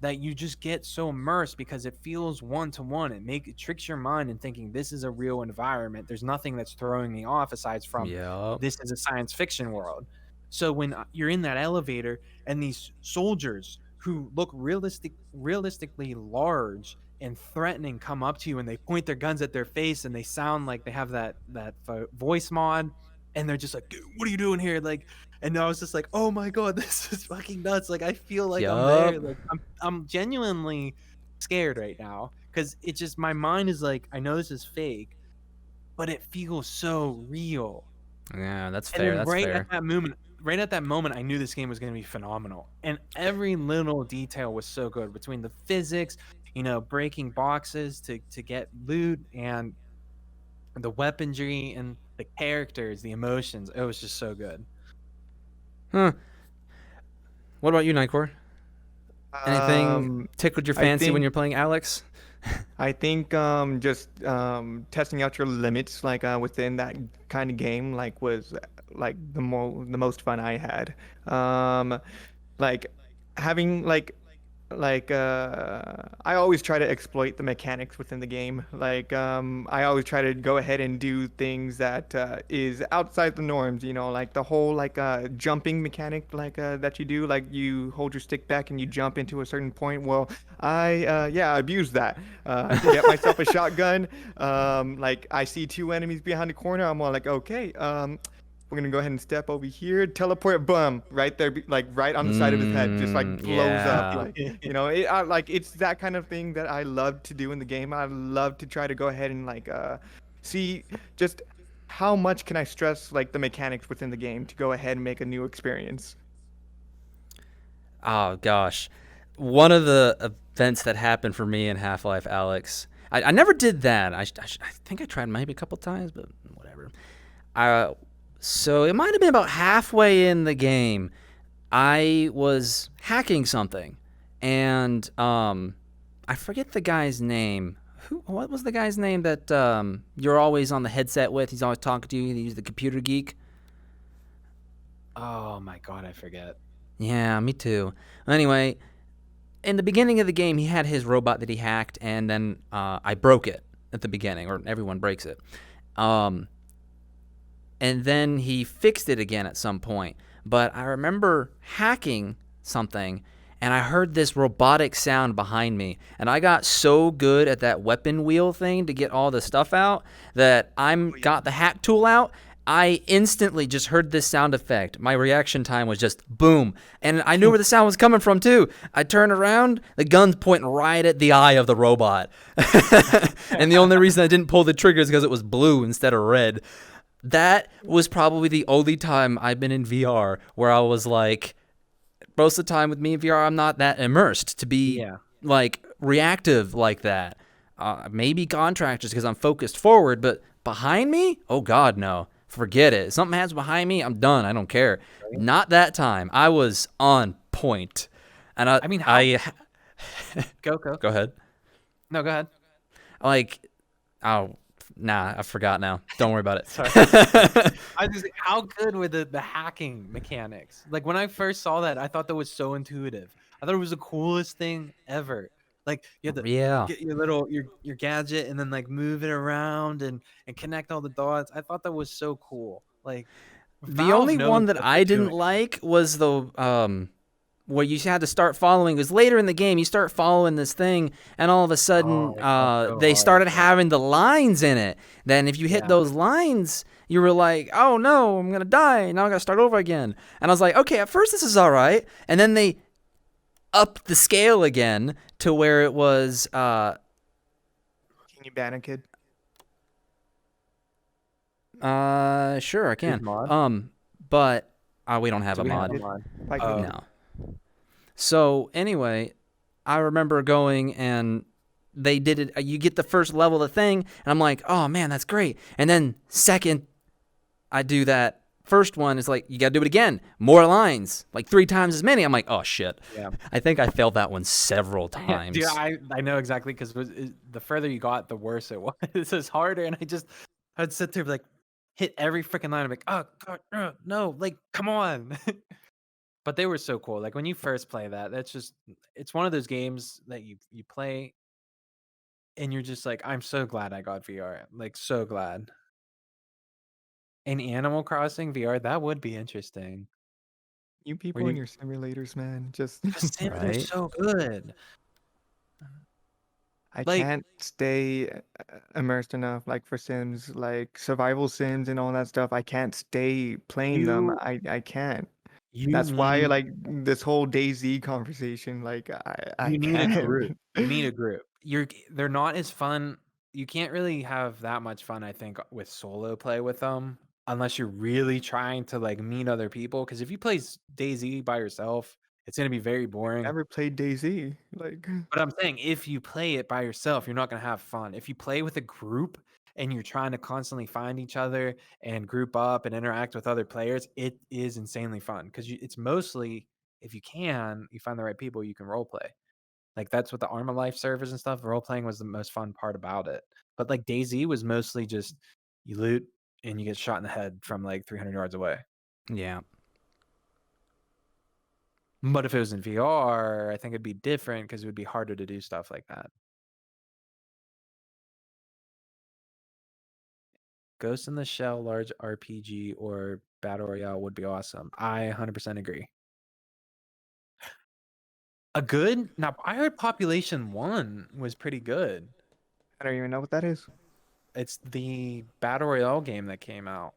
that you just get so immersed because it feels one-to-one. It tricks your mind in thinking this is a real environment. There's nothing that's throwing me off aside from Yep. this is a science fiction world. So when you're in that elevator and these soldiers who look realistically large and threatening come up to you and they point their guns at their face and they sound like they have that voice mod and they're just like, "Dude, what are you doing here?" Like, and I was just like, "Oh my God, this is fucking nuts!" Like, I feel like I'm there. Yup. Like, I'm genuinely scared right now because it just my mind is like, I know this is fake, but it feels so real. Yeah, that's And fair. then That's fair. right at that moment, I knew this game was going to be phenomenal. And every little detail was so good between the physics, breaking boxes to get loot and the weaponry and the characters, the emotions. It was just so good. Huh. What about you, Nightcore? Anything tickled your I fancy when think- you're playing Alex? I think just testing out your limits like within that kind of game like was like the most fun I had. Like having I always try to exploit the mechanics within the game. Like I always try to go ahead and do things that is outside the norms, like the whole jumping mechanic that you do, like you hold your stick back and you jump into a certain point. Well, I abuse that. I get myself a shotgun. Like I see 2 enemies behind the corner, I'm all like, okay, we're gonna go ahead and step over here, teleport, boom, right there, like right on the side of his head, just like blows up. Yeah. Like it's that kind of thing that I love to do in the game. I love to try to go ahead and see just how much can I stress like the mechanics within the game to go ahead and make a new experience. Oh gosh, one of the events that happened for me in Half-Life Alex, I never did that. I think I tried maybe a couple times, but whatever. So it might have been about halfway in the game. I was hacking something, and I forget the guy's name. What was the guy's name that you're always on the headset with? He's always talking to you. He's the computer geek. Oh my God, I forget. Yeah, me too. Anyway, in the beginning of the game, he had his robot that he hacked, and then I broke it at the beginning, or everyone breaks it. And then he fixed it again at some point. But I remember hacking something, and I heard this robotic sound behind me. And I got so good at that weapon wheel thing to get all the stuff out that got the hack tool out, I instantly just heard this sound effect. My reaction time was just boom. And I knew where the sound was coming from too. I turned around, the gun's pointing right at the eye of the robot. And the only reason I didn't pull the trigger is because it was blue instead of red. That was probably the only time I've been in VR where I was like, most of the time with me in VR, I'm not that immersed to be Yeah. like reactive like that. Maybe contractors because I'm focused forward, but behind me, oh God, no. Forget it. If something happens behind me, I'm done. I don't care. Right? Not that time. I was on point. And I mean, go. go ahead. No, go ahead. Like, oh, nah, I forgot now. Don't worry about it. Sorry. I just how good were the hacking mechanics? Like when I first saw that, I thought that was so intuitive. I thought it was the coolest thing ever. Like you had to Yeah. get your little your gadget and then like move it around and connect all the dots. I thought that was so cool. Like The Valve only knows one that what I they're didn't doing. like was the where you had to start following. Because later in the game, you start following this thing, and all of a sudden, Oh, I fought so they hard. started having the lines in it. Then, if you hit Yeah. those lines, you were like, "Oh no, I'm gonna die! Now I gotta start over again." And I was like, "Okay, at first this is all right," and then they upped the scale again to where it was. Can you ban a kid? Sure, I can. mod? But we don't have Do a we have mod. a mod? Like, Oh. No. So anyway, I remember going and they did it. You get the first level of the thing, and I'm like, oh man, that's great. And then second, I do that first one. It's like you got to do it again, more lines, like 3 times as many. I'm like, oh shit. Yeah. I think I failed that one several times. Dude, I know exactly because the further you got, the worse it was. It's harder, and I'd sit there like hit every freaking line. I'm like, oh god, no, like come on. But they were so cool. Like when you first play that, it's one of those games that you play, and you're just like, I'm so glad I got VR. Like so glad. And Animal Crossing VR, that would be interesting. you Where people in you your simulators, man, just the Sims are Right? so good. I Like can't stay immersed enough. Like for Sims, like survival Sims and all that stuff. I can't stay playing them. you I can't. you That's why need like this whole DayZ conversation. Like I You need a can't. group. You need a group. They're not as fun. You can't really have that much fun, I think, with solo play with them unless you're really trying to like meet other people. Because if you play DayZ by yourself, it's gonna be very boring. Never played DayZ. Like But I'm saying if you play it by yourself, you're not gonna have fun. If you play with a group and you're trying to constantly find each other and group up and interact with other players, it is insanely fun because it's mostly if you find the right people, you can role play. Like, that's what the Arma Life servers and stuff, role playing was the most fun part about it. But, like, DayZ was mostly just you loot and you get shot in the head from, like, 300 yards away. Yeah. But if it was in VR, I think it'd be different because it would be harder to do stuff like that. Ghost in the Shell, large RPG, or Battle Royale would be awesome. I 100% agree. Now, I heard Population 1 was pretty good. I don't even know what that is. It's the Battle Royale game that came out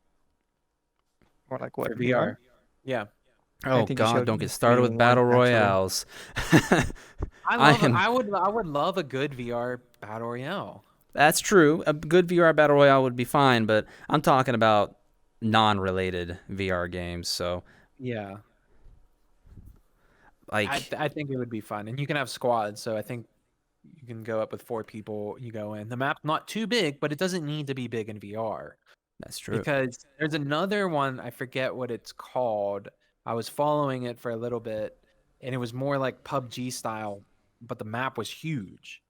Or like what for VR? VR. Yeah. Oh think you God, showed don't get me started with one, battle actually. royales. I would love a good VR battle royale. That's true. A good VR battle royale would be fine, but I'm talking about non-related VR games. So, Yeah, like, I think it would be fun, and you can have squads. So I think you can go up with 4 people. You go in. The map's not too big, but it doesn't need to be big in VR that's true. because there's another one. I forget what it's called. I was following it for a little bit, and it was more like PUBG style, but the map was huge.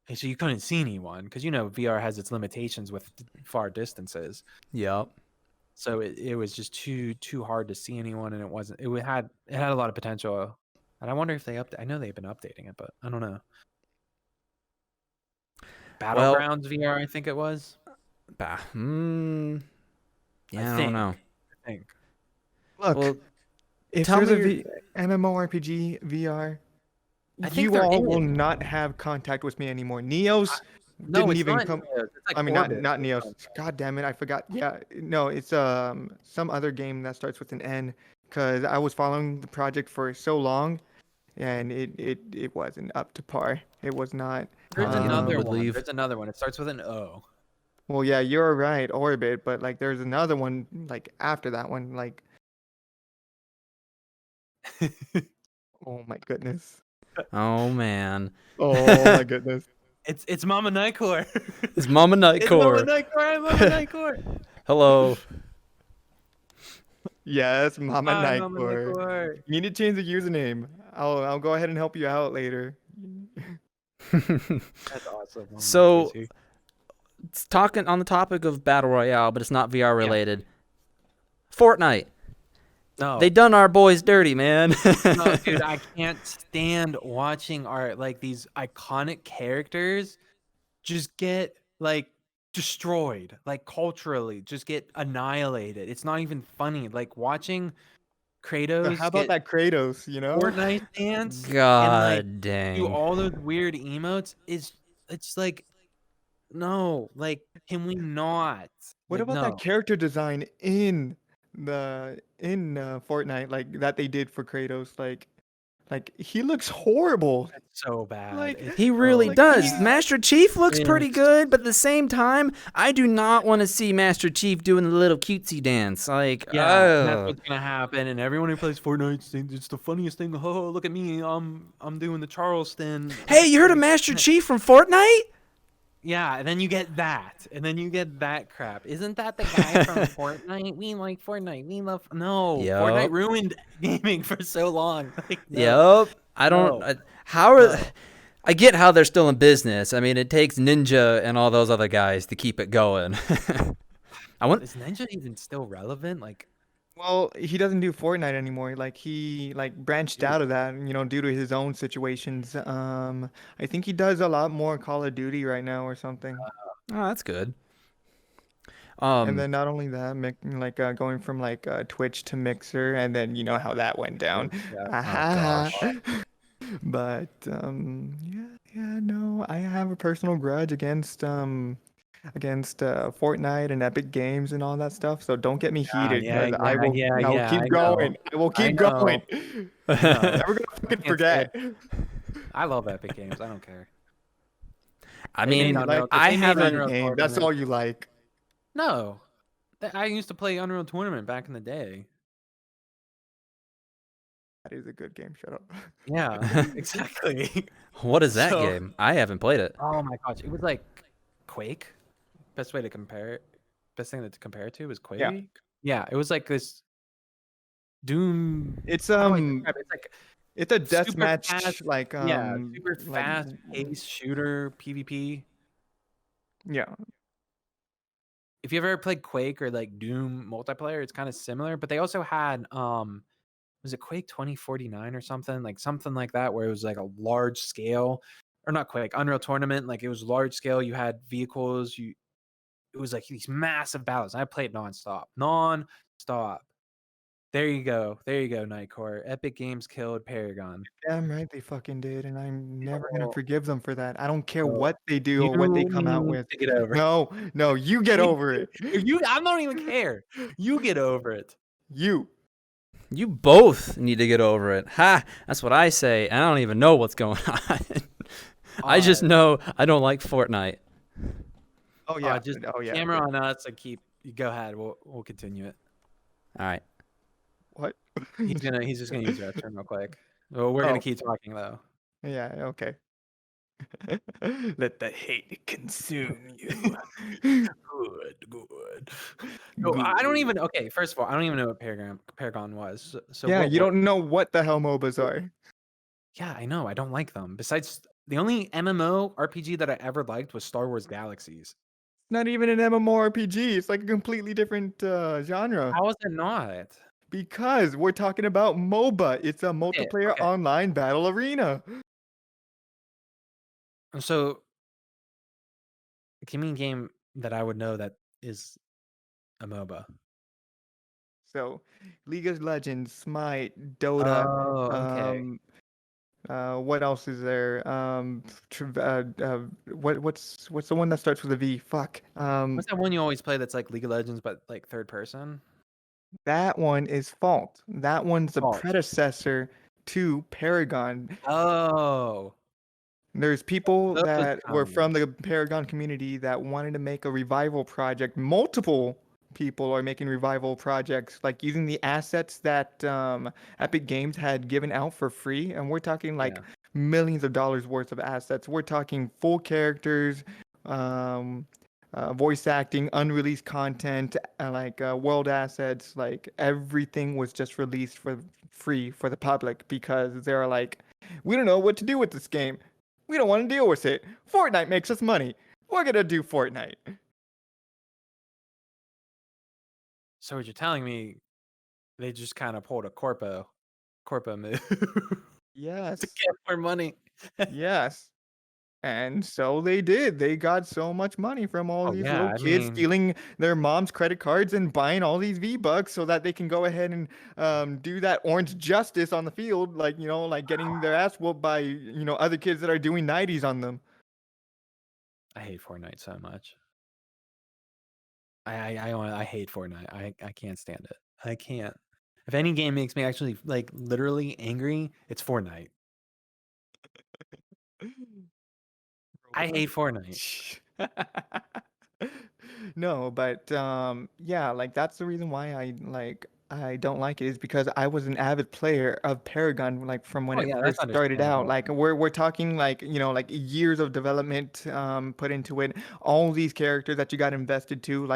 And so you couldn't see anyone because VR has its limitations with far distances. Yep. So it was just too hard to see anyone, and it had a lot of potential. And I wonder if I know they've been updating it, but I don't know. Well, Battlegrounds VR, I think it was. yeah, I don't think. know. I think. Look, Well, if tell there's me a your- MMORPG VR, I think you there all will is. not have contact with me anymore. Neos, No, didn't it's even not come. Neos. It's like I mean, Orbit. not Neos. God damn it, I forgot. Yeah, no, it's some other game that starts with an N. Cause I was following the project for so long, and it wasn't up to par. It was not. There's Anyone another would one. leave. There's another one. It starts with an O. Well, yeah, you're right, Orbit, but like there's another one like after that one, like oh my goodness. Oh man, Oh my goodness. It's Mama Nightcore. it's Mama It's Mama Nightcore. Nightcore. I'm Mama Nightcore. Hello. Yes, Mama Hi, Mama Nightcore. Nightcore. You need to change the username. I'll go ahead and help you out later. That's awesome. Mama So, Nightcore's here. it's talking on the topic of battle royale, but it's not VR Yeah. related. Fortnite. No. They done our boys dirty, man. No, dude, I can't stand watching our like these iconic characters just get like destroyed, like culturally, just get annihilated. It's not even funny. Like watching So how Kratos about get that Kratos, you know? Fortnite dance and like God do dang. all those weird emotes is it's like no, like can we not? What Like about that no. character design in Fortnite, like that they did for Kratos? Like he looks horrible. It's so bad. Like It's He so really like does. he Master Chief looks pretty It's good, but at the same time, I do not want to see Master Chief doing the little cutesy dance. Like, yeah, and that's what's gonna happen. And everyone who plays Fortnite thinks it's the funniest thing. Oh, look at me! I'm doing the Charleston. hey, you heard of like, Master Chief from Fortnite? Yeah, and then you get that, and then you get that crap. Isn't that the guy from Fortnite? We like Fortnite. We love. No, Fortnite Yup. ruined gaming for so long. Like, no, Yup. I don't. no, How are? no. I get how they're still in business. I mean, it takes Ninja and all those other guys to keep it going. I want. Is Ninja even still relevant? Like, well, he doesn't do Fortnite anymore. Like he like branched dude, out of that, you know, due to his own situations. I think he does a lot more Call of Duty right now or something. Oh, that's good. And Um. then not only that, like going from like Twitch to Mixer, and then you know how that went down. yeah. Oh gosh. But yeah, no, I have a personal grudge against Fortnite and Epic Games and all that stuff. So don't get me heated, because I will keep I know. going. I will I keep know. going. I know. Never gonna fucking Can't say forget. I love Epic Games. I don't care. I They made mean, You like Unreal. I They made haven't. Unreal game. That's Tournament. all you like. No, I used to play Unreal Tournament back in the day. That is a good game. Shut up. Yeah, exactly. What is that So, game? I haven't played it. oh my gosh, it was like Quake. Best way to compare it. Best thing to compare it to was Quake. Yeah. Yeah, it was like this Doom. It's How do I describe it? It's like it's a super deathmatch fast. like Yeah, super like fast paced shooter PvP. yeah. If you ever played Quake or like Doom multiplayer, it's kind of similar. But they also had was it Quake 2049 or something like that, where it was like a large scale, or not Quake, Unreal Tournament. Like it was large scale. You had vehicles. It was like these massive battles. I played nonstop. There you go, Nightcore. Epic Games killed Paragon. Damn right they fucking did, and I'm never gonna Oh, forgive them for that. I don't care oh, what they do you or what they come out need with. to get over it. No, no, you get over it. I don't even care. You get over it. You. You both need to get over it. Ha! That's what I say. I don't even know what's going on. I just know I don't like Fortnite. Oh yeah. Just Oh yeah. camera on us and go ahead. We'll continue it. All right. What? He's just gonna use that term real quick. Well, we're gonna keep talking though. Yeah, okay. Let the hate consume you. Good. No, I don't even. Okay, first of all, I don't even know what Paragon was. So Yeah, what, you don't know what the hell MOBAs are. Yeah, I know. I don't like them. Besides, the only MMO RPG that I ever liked was Star Wars Galaxies. Not even an MMORPG. It's like a completely different genre. How is it not? Because we're talking about MOBA. It's a multiplayer okay. online battle arena. So, give me a game that I would know that is a MOBA. So, League of Legends, Smite, Dota, Oh, okay. What else is there? What's the one that starts with a V? Fuck. What's that one you always play that's like League of Legends but like third person? That one is Fault. That one's the Fault. predecessor to Paragon. Oh, There's people those that were from combos. the Paragon community that wanted to make a revival project. Multiple people are making revival projects, like using the assets that Epic Games had given out for free. And we're talking like Yeah. millions of dollars worth of assets. We're talking full characters, um, voice acting, unreleased content, world assets. Like everything was just released for free for the public because they're like, we don't know what to do with this game. We don't want to deal with it. Fortnite makes us money. We're gonna do Fortnite. So what you're telling me, they just kind of pulled a corpo move to Yes. get more money. Yes. And so they did. They got so much money from all Oh these yeah, little I kids mean, stealing their mom's credit cards and buying all these V-Bucks so that they can go ahead and do that orange justice on the field, like, like getting their ass whooped by, other kids that are doing 90s on them. I hate Fortnite so much. I hate Fortnite. I can't stand it. I can't. If any game makes me actually like literally angry, it's Fortnite. I hate Fortnite. No, but yeah, like that's the reason why I don't like it is because I was an avid player of Paragon like from when Oh it yeah, that's first started out. understandable. Like we're talking like, like years of development put into it. All these characters that you got invested to.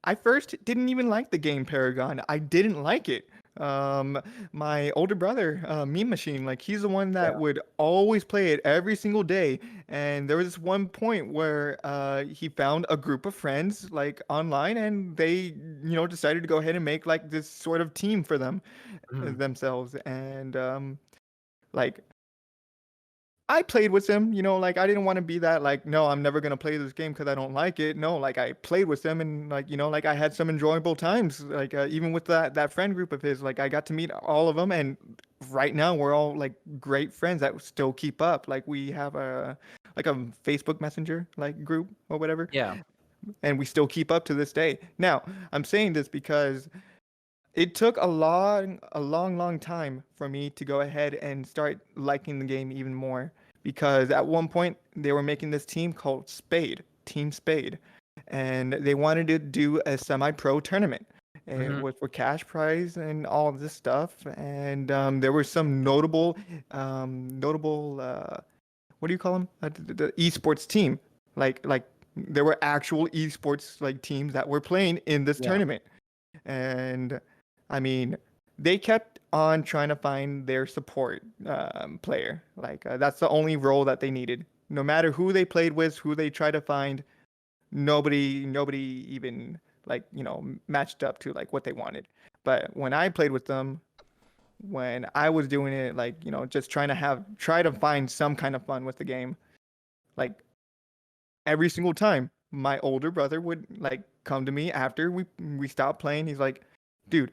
I first didn't even like the game Paragon. I didn't like it. Um, my older brother, Meme Machine, like he's the one Yeah. that would always play it every single day. And there was this one point where he found a group of friends like online, and they, decided to go ahead and make like this sort of team for Mhm. themselves. And like I played with them, like I didn't want to be that like, no, I'm never gonna play this game because I don't like it. No, like I played with them and like, like I had some enjoyable times. Like even with that friend group of his, like I got to meet all of them, and right now we're all like great friends that still keep up. Like we have a Facebook Messenger like group or whatever, Yeah. and we still keep up to this day. Now, I'm saying this because it took a long time for me to go ahead and start liking the game even more because at one point they were making this team called Team Spade, and they wanted to do a semi-pro tournament Mhm. with cash prize and all of this stuff. And there were some notable what do you call them? The esports team, like there were actual esports like teams that were playing in this Yeah. tournament. And I mean, they kept on trying to find their support player. Like that's the only role that they needed. No matter who they played with, who they tried to find, nobody even like matched up to like what they wanted. But when I played with them, when I was doing it, like just try to find some kind of fun with the game, like every single time, my older brother would like come to me after we stopped playing. He's like, dude,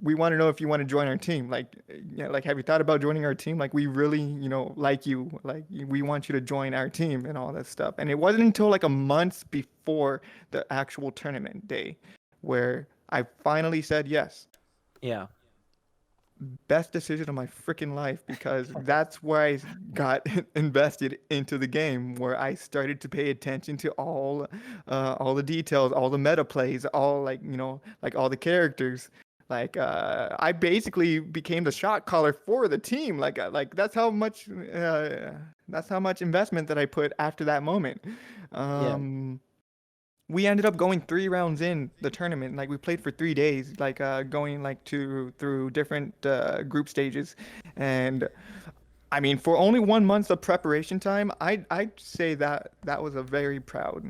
we want to know if you want to join our team. Like, like, have you thought about joining our team? Like, we really, like you. Like, we want you to join our team and all that stuff. And it wasn't until like a month before the actual tournament day where I finally said yes. Yeah. Best decision of my freaking life because that's where I got invested into the game, where I started to pay attention to all the details, all the meta plays, all like like all the characters. Like I basically became the shot caller for the team. Like that's how much investment that I put after that moment. Yeah. We ended up going 3 rounds in the tournament. Like we played for 3 days, like going like to through different group stages, and I mean for only 1 month of preparation time, I'd say that that was a very proud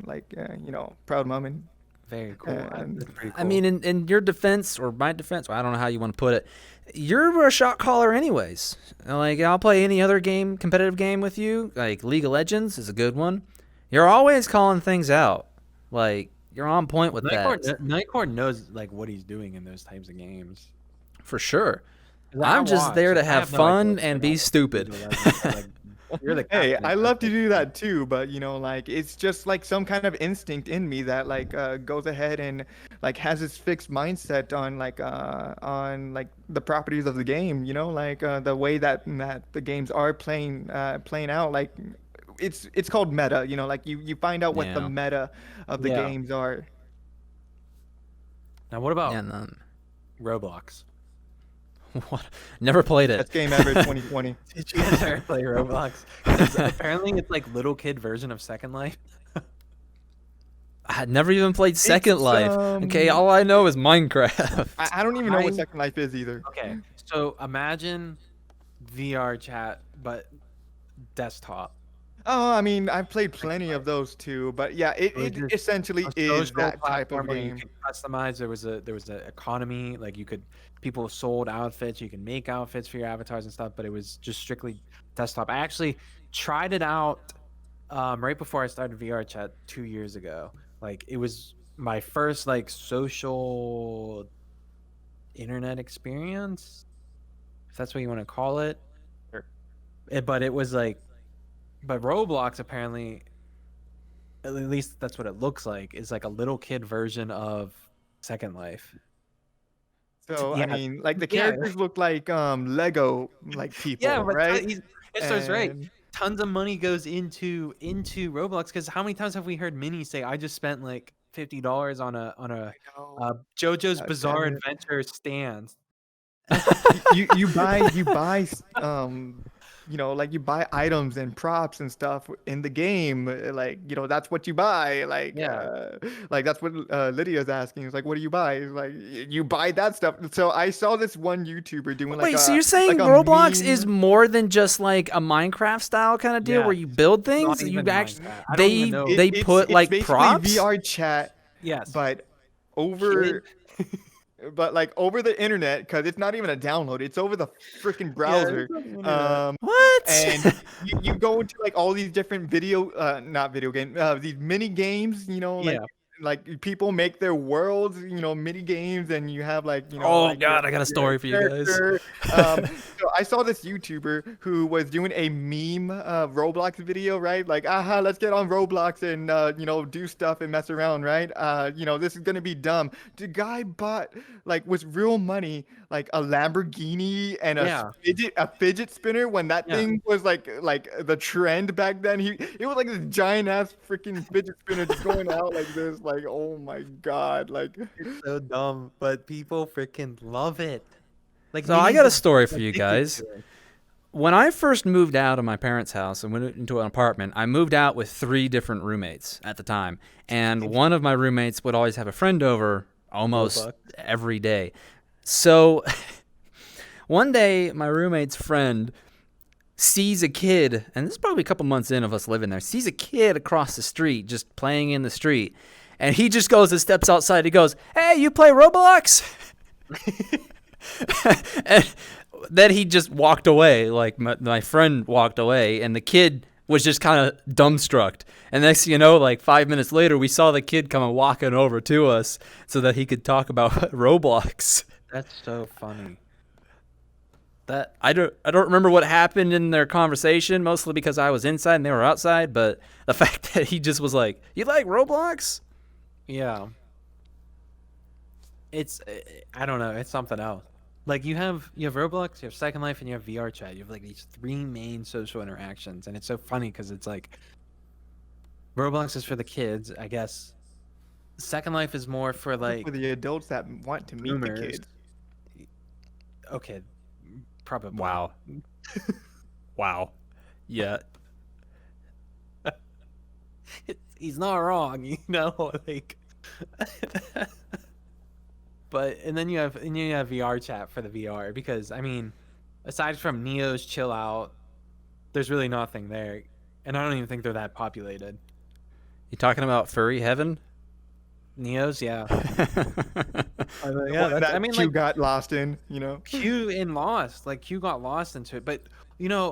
proud moment. Very cool. And That's pretty I cool. mean, in your defense or my defense, I don't know how you want to put it. You're a shot caller, anyways. Like I'll play any other game, competitive game with you. Like League of Legends is a good one. You're always calling things out. Like you're on point with that Nightcore knows like what he's doing in those types of games. for sure. I'm just there to I have have no idea fun what's and going on be with stupid. League of Legends, but, like, you're the Hey, captain. I It love sounds to like do you that too, but like it's just like some kind of instinct in me that like goes ahead and like has this fixed mindset on like the properties of the game, like the way that the games are playing out. Like it's called meta, like you find out what the Yeah. meta of the Yeah. games are. Now, what about And Roblox? what? Never played it. Best game ever 2020. Did you guys ever play Roblox? 'Cause apparently, it's like little kid version of Second Life. I had never even played Second It's Life. Okay, all I know is Minecraft. I don't even know what I- Second Life is either. Okay, so imagine VR chat, but desktop. Oh, I mean, I've played plenty of those too, but yeah, It was it just essentially a is social that type of platform where you game. could customize. There was a economy, like people sold outfits. You can make outfits for your avatars and stuff, but it was just strictly desktop. I actually tried it out right before I started VR chat 2 years ago. Like, it was my first like social internet experience, if that's what you want to call it. Sure. But it was like, but Roblox apparently, at least that's what it looks like, is like a little kid version of Second Life. So, I Yeah, mean, like the yeah, characters look like Lego like yeah. people, But right? Esther's right. And Tons of money goes into Roblox, because how many times have we heard Minnie say, "I just spent like $50 on a I know, JoJo's God Bizarre damn it. Adventure stand." You buy like you buy items and props and stuff in the game, like that's what you buy, Yeah, like that's what Lydia's asking. It's like, what do you buy? It's like you buy that stuff. So I saw this one YouTuber doing Wait, so you're saying like a Roblox is meme. more than just like a Minecraft style kind of deal yeah. where you build Not things? You even actually Minecraft. I don't even know. they put It's like basically props? VR chat, Yes, but kid. over but like over the internet, because it's not even a download, it's over the freaking Yeah, browser. it's on the internet. um and What? you go into like all these different not video game, these mini games, Yeah. like people make their worlds, mini games, and you have like Oh like god, I got a your story for you guys. character. So I saw this YouTuber who was doing a meme Roblox video, right? Like, aha, let's get on Roblox and do stuff and mess around, right? This is gonna be dumb. The guy bought, like, with real money, like a Lamborghini and Yeah. a fidget spinner when that Yeah. thing was like the trend back then. It was like this giant ass freaking fidget spinner just going out like this, like, oh my god, like. It's so dumb, but people freaking love it. Like, So I Minnie's got a story for you addicted guys. to it. When I first moved out of my parents' house and went into an apartment, I moved out with 3 different roommates at the time. And one of my roommates would always have a friend over almost Robux. every day. So one day, my roommate's friend sees a kid, and this is probably a couple months in of us living there, sees a kid across the street just playing in the street. And he just goes and steps outside. He goes, "Hey, you play Roblox?" And then he just walked away. Like, my friend walked away, and the kid was just kind of dumbstruck. And next thing you know, like 5 minutes later, we saw the kid come walking over to us so that he could talk about Roblox. That's so funny. I don't remember what happened in their conversation, mostly because I was inside and they were outside. But the fact that he just was like, "You like Roblox?" Yeah. It's, I don't know, it's something else. Like, you have Roblox, you have Second Life, and you have VR chat. You have like these 3 main social interactions, and it's so funny because it's like Roblox is for the kids, I guess. Second Life is more for like For the adults that want to meet the boomers. kids. Okay, probably. Wow. Wow. Yeah. He's not wrong, like. But and then you have VR chat for the VR, because I mean, aside from Neo's chill out, there's really nothing there, and I don't even think they're that populated. You talking about furry heaven? Neo's, yeah. The Yeah, one that's, that I mean, Q like, got lost in, Q in Lost, like Q got lost into it. But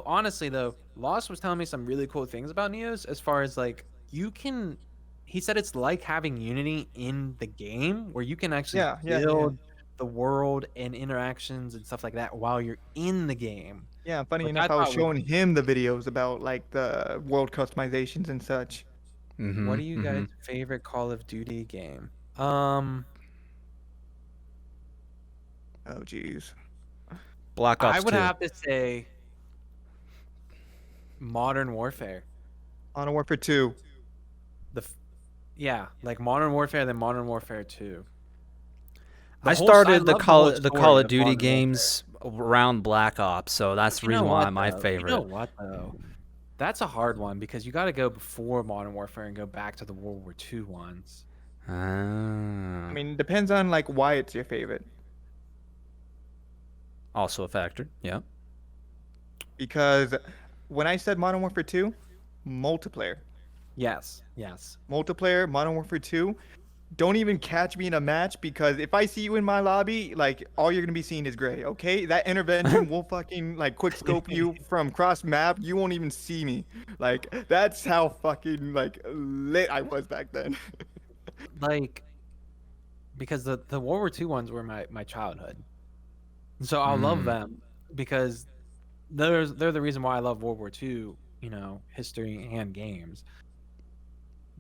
honestly though, Lost was telling me some really cool things about Neo's, as far as like he said it's like having Unity in the game, where you can actually Yeah, yeah, build the world and interactions and stuff like that while you're in the game, Yeah, funny which enough, I I was thought was. showing him the videos about like the world customizations and such. What Mm-hmm. are you Mm-hmm. guys' favorite Call of Duty game? Oh, jeez. Black I Ops would 2. have to say Modern Warfare. Modern Warfare 2. Yeah, like Modern Warfare, then Modern Warfare 2. I I started love the whole The Call story of of Duty Modern Warfare. games around Black Ops, so that's But the you know reason why what my though? You know favorite. what though? That's a hard one because you got to go before Modern Warfare and go back to the World War II ones. I Ah, mean, depends on like why it's your favorite. also a factor. Yeah. Because when I said Modern Warfare 2, multiplayer. Yes, yes. Multiplayer, Modern Warfare 2. Don't even catch me in a match because if I see you in my lobby, like all you're gonna be seeing is gray. Okay, that intervention will fucking like quick scope you from cross map. You won't even see me. Like that's how fucking like lit I was back then. Like because the World War II ones were my childhood. So I love Mm. them because they're the reason why I love World War II, history and games.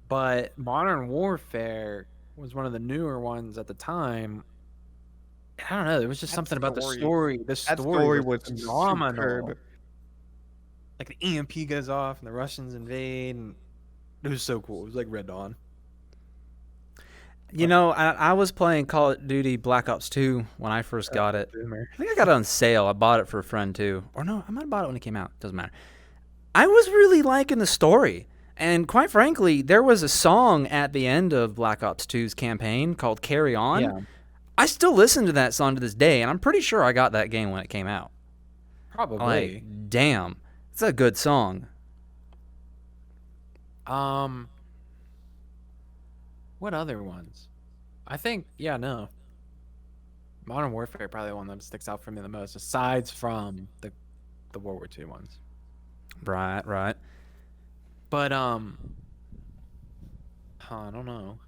But Modern Warfare was one of the newer ones at the time. I don't know. There was just That something about the story, story. The that story story was was phenomenal. superb. Like the EMP goes off and the Russians invade, and it was so cool. It was like Red Dawn. You know, I was playing Call of Duty Black Ops 2 when I first got it. Boomer. I think I got it on sale. I bought it for a friend too. Or no, I might have bought it when it came out. Doesn't matter. I was really liking the story. And quite frankly, there was a song at the end of Black Ops 2's campaign called Carry On. Yeah, I still listen to that song to this day, and I'm pretty sure I got that game when it came out. Like, probably. damn. It's a good song. Um, what other ones? I think no. Modern Warfare probably the one that sticks out for me the most, aside from the World War II ones. Right, right. But I don't know.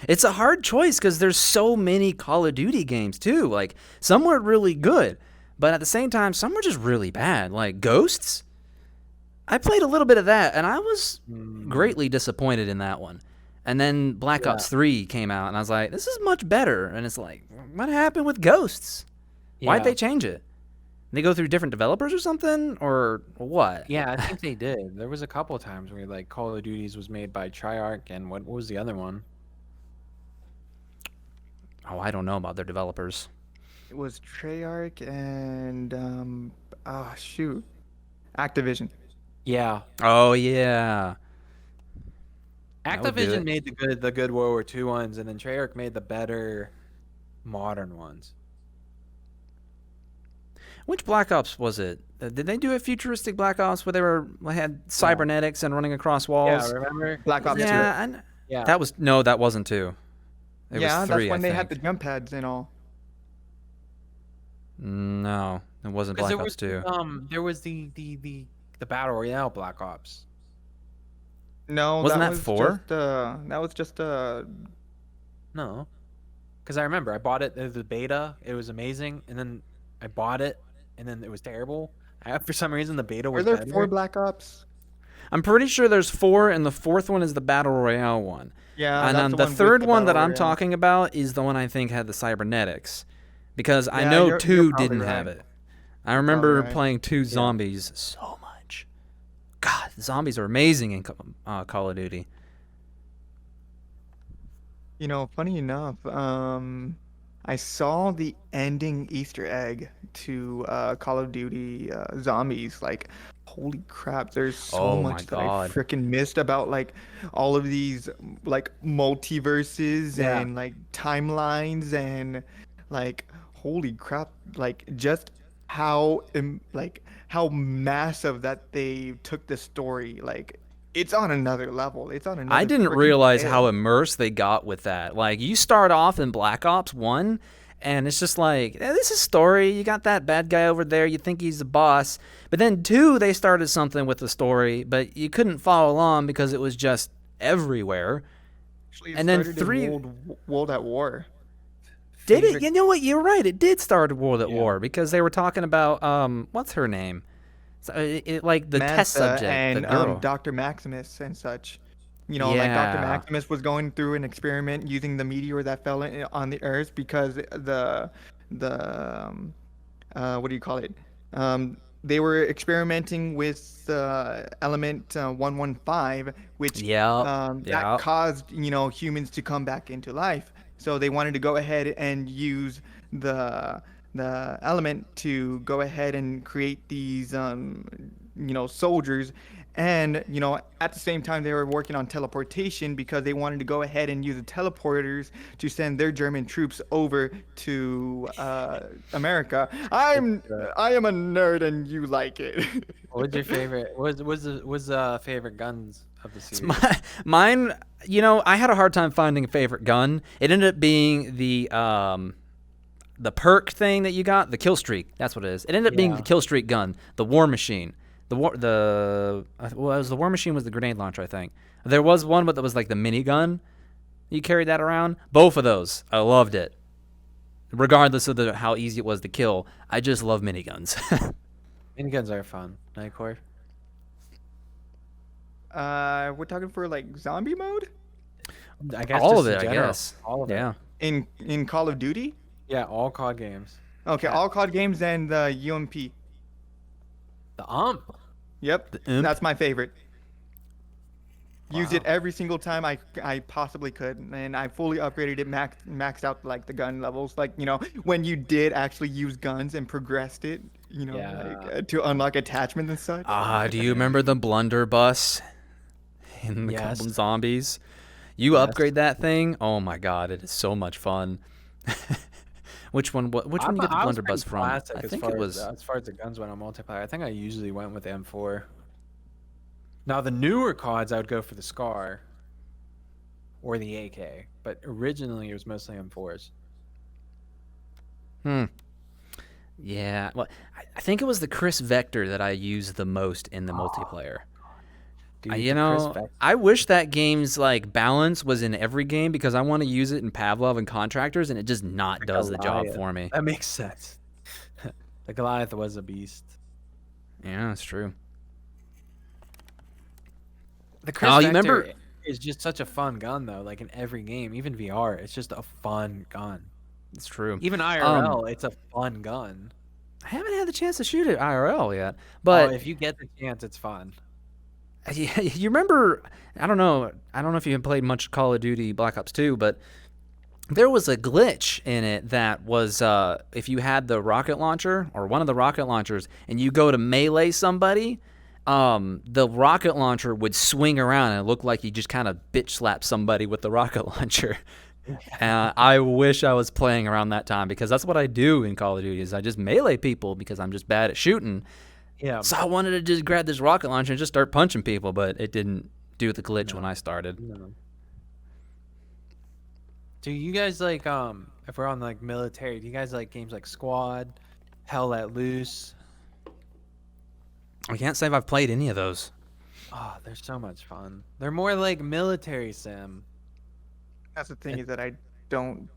It's a hard choice because there's so many Call of Duty games too. Like some were really good, but at the same time, some were just really bad. Like Ghosts. I played a little bit of that, and I was greatly disappointed in that one. And then Black Yeah. Ops 3 came out, and I was like, this is much better. And it's like, what happened with Ghosts? Why'd Yeah. they change it? They go through different developers or something, or what? Yeah, I think they did. There was a couple of times where like Call of Duties was made by Treyarch, and what was the other one? Oh, I don't know about their developers. It was Treyarch and shoot, Activision. Yeah, Oh yeah. That would do Activision it. made the good World War II ones, and then Treyarch made the better modern ones. Which Black Ops was it? Did they do a futuristic Black Ops where they had cybernetics and running across walls? Yeah, remember? Black Ops 2. Yeah, Yeah. that was no, that wasn't 2. It Yeah, was that's 3, when I they think. had the jump pads and all. No, it wasn't Because Black Ops 2. there was the battle royale Black Ops. No, Wasn't that was 4? just that was just No, because I remember I bought it as the beta. It was amazing, and then I bought it, and then it was terrible. For some reason, the beta were was there better. 4 Black Ops? I'm pretty sure there's 4, and the 4th one is the Battle Royale one. Yeah, And that's then the the one with third the one that Battle I'm Royale. talking about is the one I think had the cybernetics. Because I Yeah, know you're 2 probably didn't have right. it. I remember right. playing 2 zombies so much. God, zombies are amazing in Call of Duty. You know, funny enough, I saw the ending Easter egg to Call of Duty Zombies. Like, holy crap, there's so Oh my much that I God. freaking missed about like all of these like multiverses Yeah. and like timelines and like holy crap, like just like how massive that they took the story. Like, it's on another level. It's on another I didn't freaking realize scale. how immersed they got with that. Like, you start off in Black Ops 1, and it's just like, this is story. You got that bad guy over there. You think he's the boss. But then 2, they started something with the story, but you couldn't follow along because it was just everywhere. Actually, it And then started in 3 World at War. Did it? favorite. You know what? You're right. It did start World at Yeah. War because they were talking about what's her name? So like the test Mantha subject, the and girl. Dr. Maximus and such. You know, like Dr. Yeah. Maximus was going through an experiment using the meteor that fell on the Earth because the what do you call it? They were experimenting with element 115, which Yep. that Yep. caused, humans to come back into life. So they wanted to go ahead and use the the element to go ahead and create these soldiers. And at the same time they were working on teleportation because they wanted to go ahead and use the teleporters to send their German troops over to America. I am a nerd and you like it. What's your favorite? Was favorite guns of the It's series? mine. You know, I had a hard time finding a favorite gun. It ended up being the perk thing that you got, the kill streak. That's what it is. It ended up being Yeah. the kill streak gun, the war machine. It was the war machine was the grenade launcher, I think. There was one, but that was like the minigun. You carried that around. Both of those, I loved it. Regardless of how easy it was to kill, I just love miniguns. Miniguns are fun. Nightcore. We're talking for like zombie mode I guess All just of in it, I general. guess. All of it. Yeah. in Call of Duty. Yeah, all COD games. Okay, all COD games and the UMP. The Yep, The imp? that's my favorite. Use it Wow. every single time I possibly could, and I fully upgraded it, maxed out like the gun levels. Like when you did actually use guns and progressed it, Yeah. to unlock attachments and such. Do you remember the blunderbuss in the Yes. Goblin Zombies? You Yes. upgrade that thing. Oh my god, it is so much fun. Which one? Which one you get the I was blunderbuss pretty from? classic I as think far it was. as far as the guns went on multiplayer. I think I usually went with the M4. Now the newer CODs, I would go for the Scar or the AK, but originally it was mostly M4s. Yeah. Well, I think it was the Chris Vector that I used the most in the multiplayer. Dude, You the Chris know, Vector- I wish that game's like balance was in every game because I want to use it in Pavlov and Contractors, and it just not does the job Goliath. for me. That makes sense. The Goliath was a beast. Yeah, that's true. The Chris Oh, you Vector remember- is just such a fun gun though. Like in every game, even VR, it's just a fun gun. It's true. Even IRL, it's a fun gun. I haven't had the chance to shoot it IRL yet, But but if you get the chance, it's fun. you remember? I don't know if you have played much Call of Duty Black Ops 2, but there was a glitch in it that was if you had the rocket launcher or one of the rocket launchers and you go to melee somebody, the rocket launcher would swing around and it looked like you just kind of bitch slapped somebody with the rocket launcher. I wish I was playing around that time because that's what I do in Call of Duty is I just melee people because I'm just bad at shooting. Yeah. So I wanted to just grab this rocket launcher and just start punching people, but it didn't do the glitch when I started. No. Do you guys like if we're on like military, do you guys like games like Squad, Hell Let Loose? I can't say if I've played any of those. Oh, they're so much fun. They're more like military sim. That's the thing is that I don't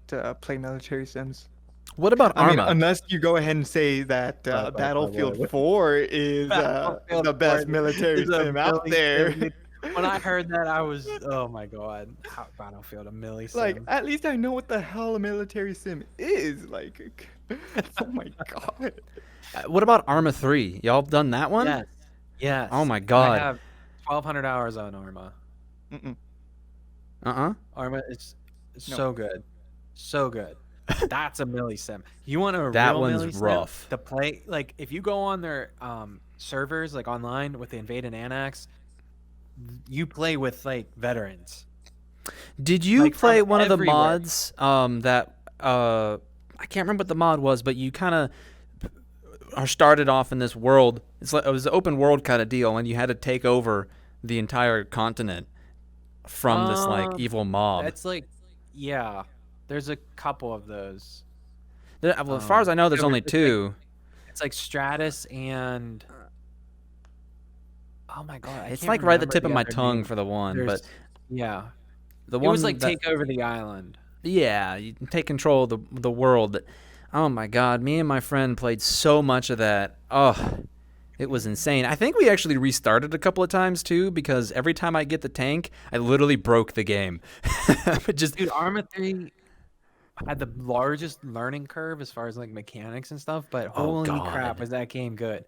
play military sims. What about I mean, Arma? unless you go ahead and say that But Battlefield 4 is Battlefield the best 4 military is a sim out milli there. sim. When I heard that, I was, oh my god, how Battlefield a milli sim. Like, at least I know what the hell a military sim is. Like, oh my god. What about Arma 3? Y'all done that one? Yes, yes. Oh my I god. have 1,200 hours on Arma. Mm-mm. Arma is No. so good, so good. That's a milli sim. You want a That real one's milli sim rough. to play? Like if you go on their servers, like online with the Invade and Annex, you play with like veterans. Did you Like, play from one of the everywhere. mods that I can't remember what the mod was, but you kind of are started off in this world. It's like it was an open world kind of deal, and you had to take over the entire continent from this like evil mob. It's like, yeah, there's a couple of those. Well, as far as I know, there's there was only just, two. It's like Stratus and oh my god, I It's can't like right at the remember tip of my other tongue name. for the one, There's- but yeah, the it one was like that, Take Over the Island. Yeah, you can take control of the world. Oh my god, me and my friend played so much of that. Oh, it was insane. I think we actually restarted a couple of times too, because every time I get the tank, I literally broke the game. But just Dude, Arma 3 had the largest learning curve as far as like mechanics and stuff, but oh holy crap, god. was that game good.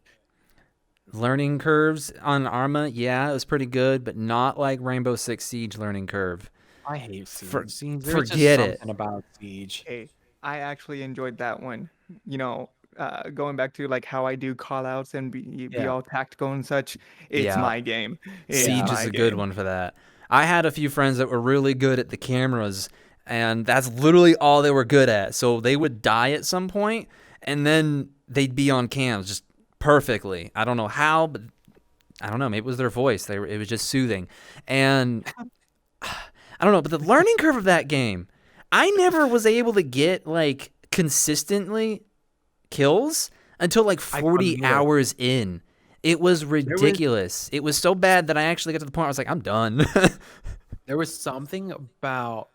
Learning curves on Arma, yeah, it was pretty good, but not like Rainbow Six Siege learning curve. I hate For, Siege. Siege, there's just forget it. something about Siege. Hey, I actually enjoyed that one. Going back to like how I do call outs and be Yeah, all tactical and such, it's Yeah, my game. It's Siege yeah. is my a good game. one for that. I had a few friends that were really good at the cameras, and that's literally all they were good at. So they would die at some point, and then they'd be on cams just perfectly. I don't know how, but I don't know. Maybe it was their voice. It was just soothing, and I don't know. But the learning curve of that game, I never was able to get like consistently kills until like I couldn't 40 either. hours in. It was There was ridiculous. It was so bad that I actually got to the point where I was like, I'm done. there was something about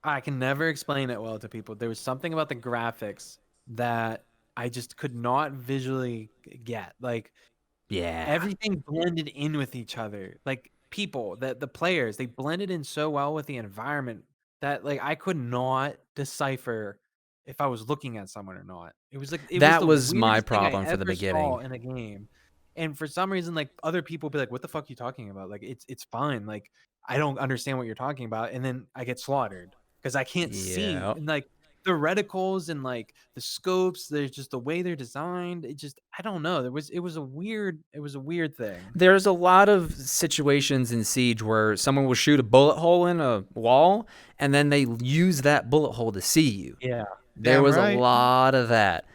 I can never explain it well to people. There was something about the graphics that I just could not visually get. Like Yeah. everything blended in with each other. Like people, the players, they blended in so well with the environment that like I could not decipher if I was looking at someone or not. It was like it was That the was my weirdest thing I problem for the ever saw beginning. in a game. And for some reason, like other people be like, "What the fuck are you talking about? Like it's fine. Like I don't understand what you're talking about." And then I get slaughtered because I can't see. Yeah. And like the reticles and like the scopes, there's just the way they're designed. It just I don't know. It was a weird thing. There's a lot of situations in Siege where someone will shoot a bullet hole in a wall and then they use that bullet hole to see you. Yeah. There Damn was a right. lot of that.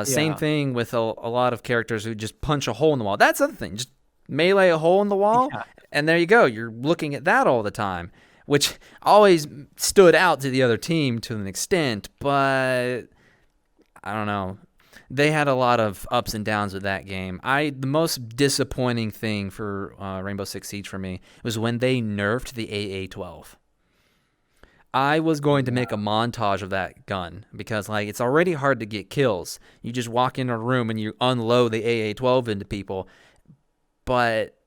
Same Yeah. thing with a lot of characters who just punch a hole in the wall. That's the other thing. Just melee a hole in the wall, Yeah. and there you go. You're looking at that all the time, which always stood out to the other team to an extent, but I don't know. They had a lot of ups and downs with that game. The most disappointing thing for Rainbow Six Siege for me was when they nerfed the AA-12. I was going to make a montage of that gun because like it's already hard to get kills. You just walk in a room and you unload the AA-12 into people, but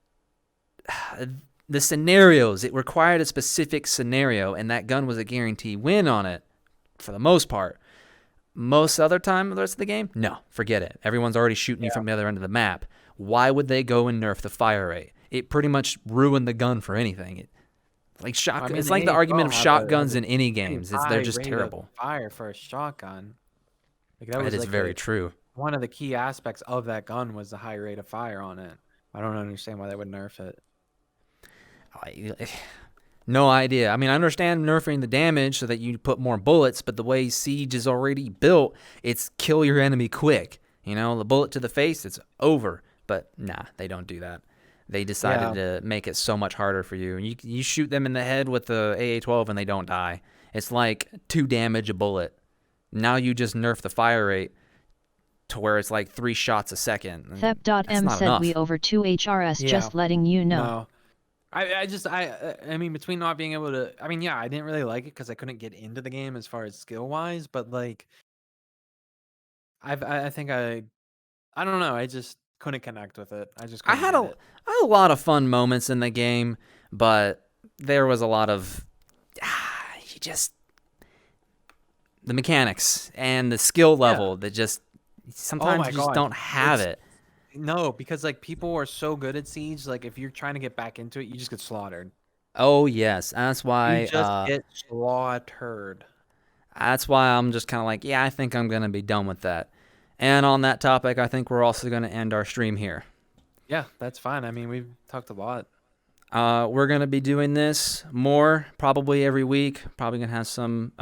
the scenarios, it required a specific scenario, and that gun was a guarantee win on it for the most part. Most other time, the rest of the game, no, forget it. Everyone's already shooting you from the other end of the map. Why would they go and nerf the fire rate? It pretty much ruined the gun for anything. I mean, It's the like the argument AA-12 of had shotguns a in any pretty games. high They're just rate of terrible. fire for a shotgun. Like that That was is like very true. one of the key aspects of that gun was the high rate of fire on it. I don't understand why they would nerf it. No idea. I mean, I understand nerfing the damage so that you put more bullets, but the way Siege is already built, it's kill your enemy quick. You know, the bullet to the face, it's over. But nah, they don't do that. They decided to make it so much harder for you. You shoot them in the head with the AA-12 and they don't die. It's like 2 damage a bullet. Now you just nerf the fire rate to where it's like 3 shots a second. That's Thep.m not said enough. we over 2 HRS, Yeah. just letting you know. No. I mean between not being able to I mean yeah, I didn't really like it because I couldn't get into the game as far as skill wise, but like I think I don't know, I just couldn't connect with it. I just I couldn't had get a, it. I had a lot of fun moments in the game, but there was a lot of you just the mechanics and the skill level that just sometimes my you just God. don't have It's- it. No, because like people are so good at Siege, like if you're trying to get back into it, you just get slaughtered. Oh yes, that's You why. just get slaughtered. That's why I'm just kind of like, yeah, I think I'm gonna be done with that. And on that topic, I think we're also gonna end our stream here. Yeah, that's fine. I mean, we've talked a lot. We're gonna be doing this more probably every week. Probably gonna have some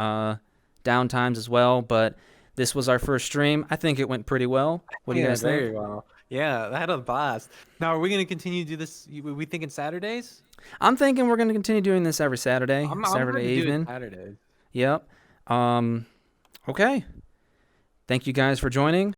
downtimes as well, but this was our first stream. I think it went pretty well. What do you Yeah, guys think? very well. Yeah, I had a blast. Now, are we gonna continue to do this? We thinking Saturdays? I'm thinking we're gonna continue doing this every Saturday, I'm Saturday good to do it evening. Saturdays. Yep. Okay. Thank you guys for joining.